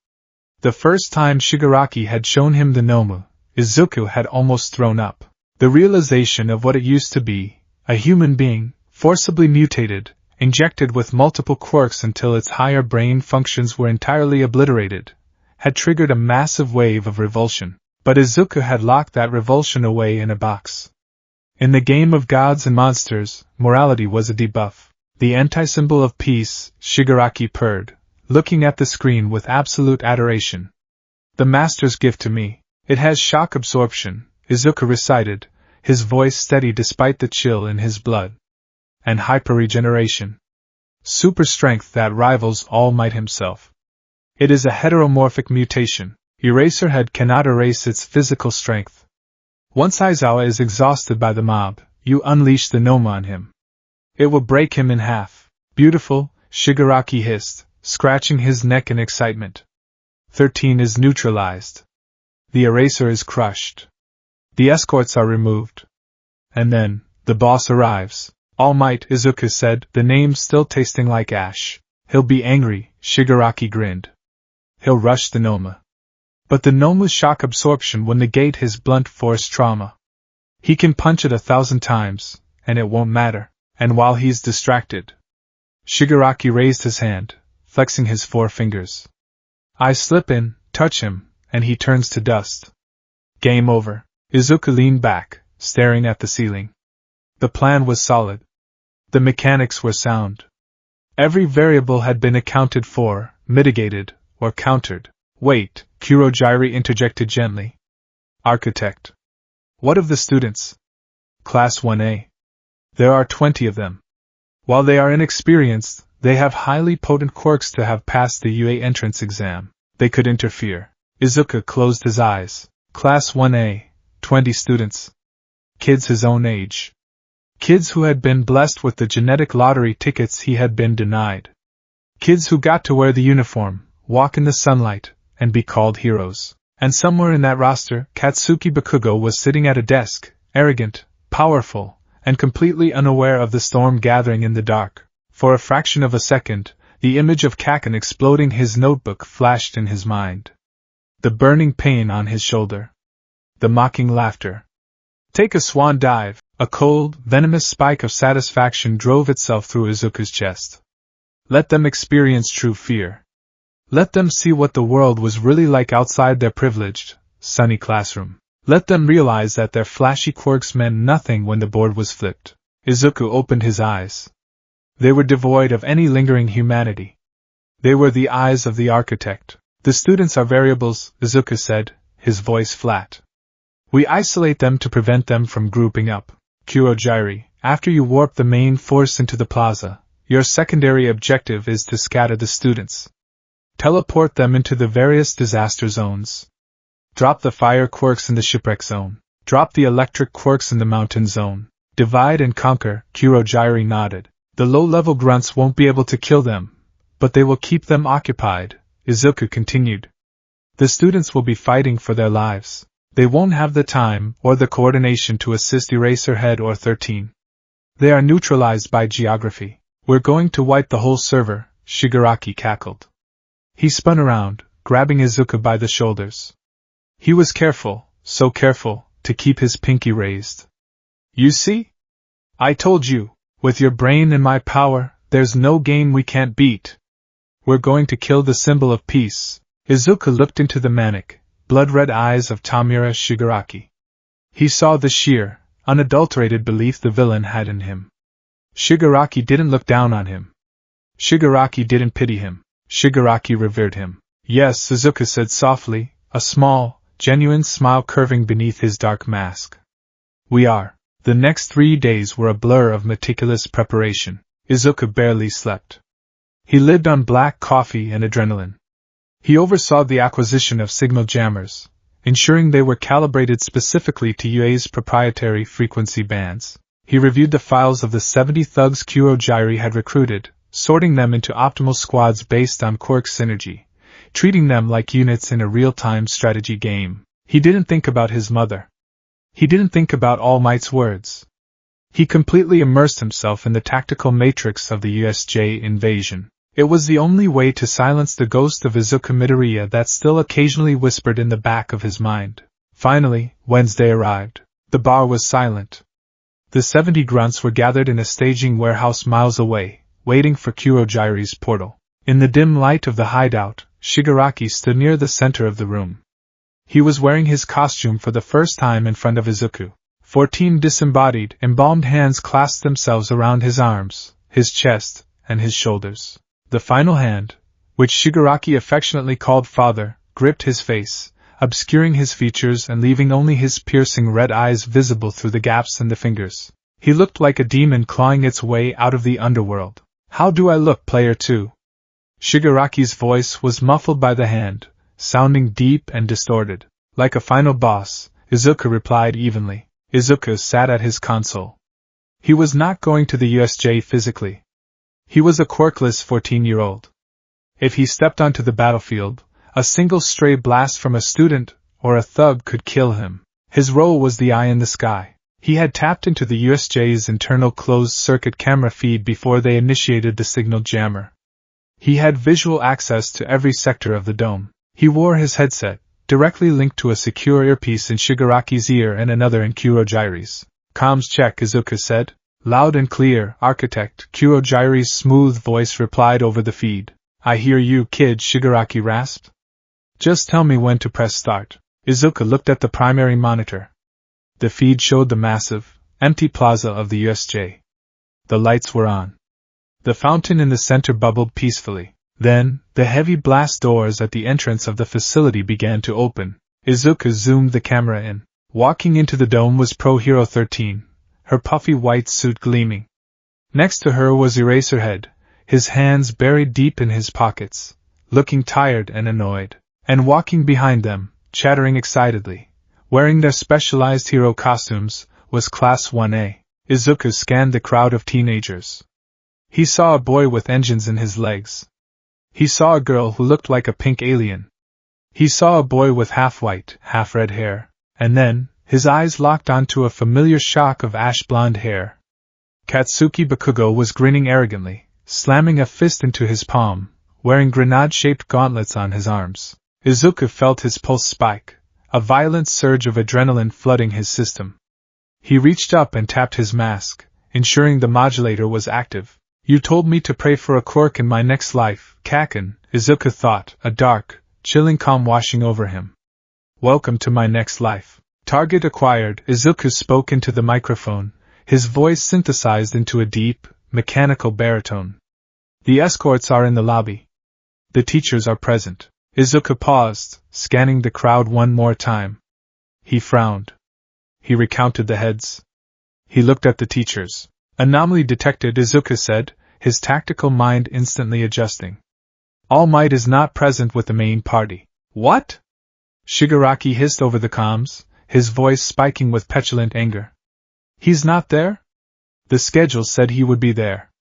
The first time Shigaraki had shown him the Nomu, Izuku had almost thrown up. The realization of what it used to be, a human being, forcibly mutated, injected with multiple quirks until its higher brain functions were entirely obliterated, had triggered a massive wave of revulsion. But Izuku had locked that revulsion away in a box. In the game of gods and monsters, morality was a debuff. The anti-symbol of peace, Shigaraki purred, looking at the screen with absolute adoration. The Master's gift to me. It has shock absorption, Izuku recited, his voice steady despite the chill in his blood. And hyper-regeneration. Super strength that rivals All Might himself. It is a heteromorphic mutation. Eraserhead cannot erase its physical strength. Once Aizawa is exhausted by the mob, you unleash the Noma on him. It will break him in half. Beautiful, Shigaraki hissed, scratching his neck in excitement. 13 is neutralized. The eraser is crushed. The escorts are removed. And then, the boss arrives. All Might, Izuku said, the name still tasting like ash. He'll be angry, Shigaraki grinned. He'll rush the Noma. But the Noma's shock absorption will negate his blunt force trauma. He can punch it 1,000 times, and it won't matter. And while he's distracted, Shigaraki raised his hand, flexing his 4 fingers. I slip in, touch him, and he turns to dust. Game over. Izuku leaned back, staring at the ceiling. The plan was solid. The mechanics were sound. Every variable had been accounted for, mitigated, or countered. Wait, Kurogyri interjected gently. Architect. What of the students? Class 1A. There are 20 of them. While they are inexperienced, they have highly potent quirks to have passed the UA entrance exam. They could interfere. Izuku closed his eyes. Class 1A, 20 students. Kids his own age. Kids who had been blessed with the genetic lottery tickets he had been denied. Kids who got to wear the uniform, walk in the sunlight, and be called heroes. And somewhere in that roster, Katsuki Bakugo was sitting at a desk, arrogant, powerful, and completely unaware of the storm gathering in the dark. For a fraction of a second, the image of Kaken exploding his notebook flashed in his mind. The burning pain on his shoulder. The mocking laughter. Take a swan dive. A cold, venomous spike of satisfaction drove itself through Izuku's chest. Let them experience true fear. Let them see what the world was really like outside their privileged, sunny classroom. Let them realize that their flashy quirks meant nothing when the board was flipped. Izuku opened his eyes. They were devoid of any lingering humanity. They were the eyes of the architect. The students are variables, Izuku said, his voice flat. We isolate them to prevent them from grouping up. Kurogiri, after you warp the main force into the plaza, your secondary objective is to scatter the students. Teleport them into the various disaster zones. Drop the fire quirks in the shipwreck zone. Drop the electric quirks in the mountain zone. Divide and conquer, Kurogiri nodded. The low-level grunts won't be able to kill them, but they will keep them occupied, Izuku continued. The students will be fighting for their lives. They won't have the time or the coordination to assist Eraserhead or 13. They are neutralized by geography. We're going to wipe the whole server, Shigaraki cackled. He spun around, grabbing Izuku by the shoulders. He was careful, so careful, to keep his pinky raised. You see? I told you, with your brain and my power, there's no game we can't beat. We're going to kill the symbol of peace. Izuku looked into the manic, blood-red eyes of Tomura Shigaraki. He saw the sheer, unadulterated belief the villain had in him. Shigaraki didn't look down on him. Shigaraki didn't pity him. Shigaraki revered him. Yes, Izuku said softly, a small, genuine smile curving beneath his dark mask. We are. The next 3 days were a blur of meticulous preparation. Izuku barely slept. He lived on black coffee and adrenaline. He oversaw the acquisition of signal jammers, ensuring they were calibrated specifically to UA's proprietary frequency bands. He reviewed the files of the 70 thugs Kurogiri had recruited, sorting them into optimal squads based on quirk synergy, treating them like units in a real-time strategy game. He didn't think about his mother. He didn't think about All Might's words. He completely immersed himself in the tactical matrix of the USJ invasion. It was the only way to silence the ghost of Izuku Midoriya that still occasionally whispered in the back of his mind. Finally, Wednesday arrived. The bar was silent. The 70 grunts were gathered in a staging warehouse miles away, waiting for Kurogiri's portal. In the dim light of the hideout, Shigaraki stood near the center of the room. He was wearing his costume for the first time in front of Izuku. 14 disembodied, embalmed hands clasped themselves around his arms, his chest, and his shoulders. The final hand, which Shigaraki affectionately called Father, gripped his face, obscuring his features and leaving only his piercing red eyes visible through the gaps in the fingers. He looked like a demon clawing its way out of the underworld. How do I look, player 2? Shigaraki's voice was muffled by the hand, sounding deep and distorted. Like a final boss, Izuku replied evenly. Izuku sat at his console. He was not going to the USJ physically. He was a quirkless 14-year-old. If he stepped onto the battlefield, a single stray blast from a student or a thug could kill him. His role was the eye in the sky. He had tapped into the USJ's internal closed-circuit camera feed before they initiated the signal jammer. He had visual access to every sector of the dome. He wore his headset, directly linked to a secure earpiece in Shigaraki's ear and another in Kurogiri's. Comms check, Izuku said. Loud and clear, Architect, Kurogiri's smooth voice replied over the feed. I hear you, kid, Shigaraki rasped. Just tell me when to press start. Izuku looked at the primary monitor. The feed showed the massive, empty plaza of the USJ. The lights were on. The fountain in the center bubbled peacefully. Then, the heavy blast doors at the entrance of the facility began to open. Izuku zoomed the camera in. Walking into the dome was Pro Hero 13. Her puffy white suit gleaming. Next to her was Eraserhead, his hands buried deep in his pockets, looking tired and annoyed. And walking behind them, chattering excitedly, wearing their specialized hero costumes, was Class 1A. Izuku scanned the crowd of teenagers. He saw a boy with engines in his legs. He saw a girl who looked like a pink alien. He saw a boy with half-white, half-red hair, and then, his eyes locked onto a familiar shock of ash-blonde hair. Katsuki Bakugo was grinning arrogantly, slamming a fist into his palm, wearing grenade-shaped gauntlets on his arms. Izuku felt his pulse spike, a violent surge of adrenaline flooding his system. He reached up and tapped his mask, ensuring the modulator was active. You told me to pray for a quirk in my next life, Kaken, Izuku thought, a dark, chilling calm washing over him. Welcome to my next life. Target acquired, Izuku spoke into the microphone, his voice synthesized into a deep, mechanical baritone. The escorts are in the lobby. The teachers are present. Izuku paused, scanning the crowd one more time. He frowned. He recounted the heads. He looked at the teachers. Anomaly detected, Izuku said, his tactical mind instantly adjusting. All Might is not present with the main party. What? Shigaraki hissed over the comms, his voice spiking with petulant anger. He's not there? The schedule said he would be there.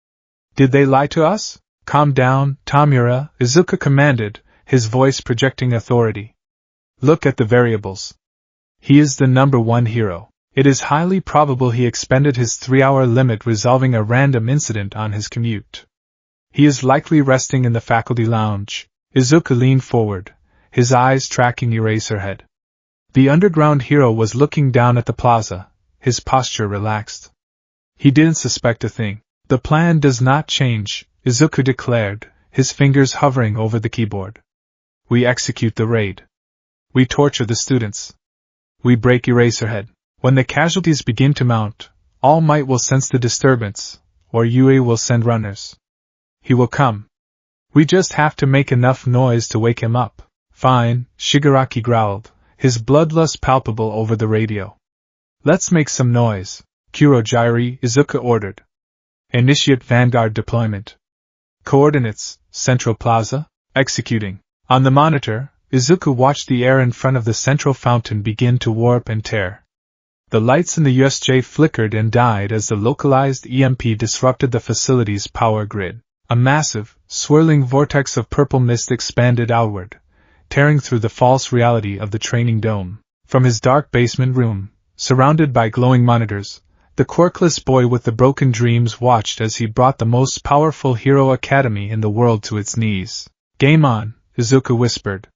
Did they lie to us? Calm down, Tomura, Izuku commanded, his voice projecting authority. Look at the variables. He is the #1 hero. It is highly probable he expended his 3-hour limit resolving a random incident on his commute. He is likely resting in the faculty lounge. Izuku leaned forward, his eyes tracking Eraserhead. The underground hero was looking down at the plaza, his posture relaxed. He didn't suspect a thing. The plan does not change, Izuku declared, his fingers hovering over the keyboard. We execute the raid. We torture the students. We break Eraserhead. When the casualties begin to mount, All Might will sense the disturbance, or Yue will send runners. He will come. We just have to make enough noise to wake him up. Fine, Shigaraki growled, his bloodlust palpable over the radio. Let's make some noise. Kurogyri, Izuku ordered. Initiate Vanguard deployment. Coordinates, Central Plaza, executing. On the monitor, Izuku watched the air in front of the central fountain begin to warp and tear. The lights in the USJ flickered and died as the localized EMP disrupted the facility's power grid. A massive, swirling vortex of purple mist expanded outward, tearing through the false reality of the training dome. From his dark basement room, surrounded by glowing monitors, the quirkless boy with the broken dreams watched as he brought the most powerful hero academy in the world to its knees. Game on, Izuku whispered,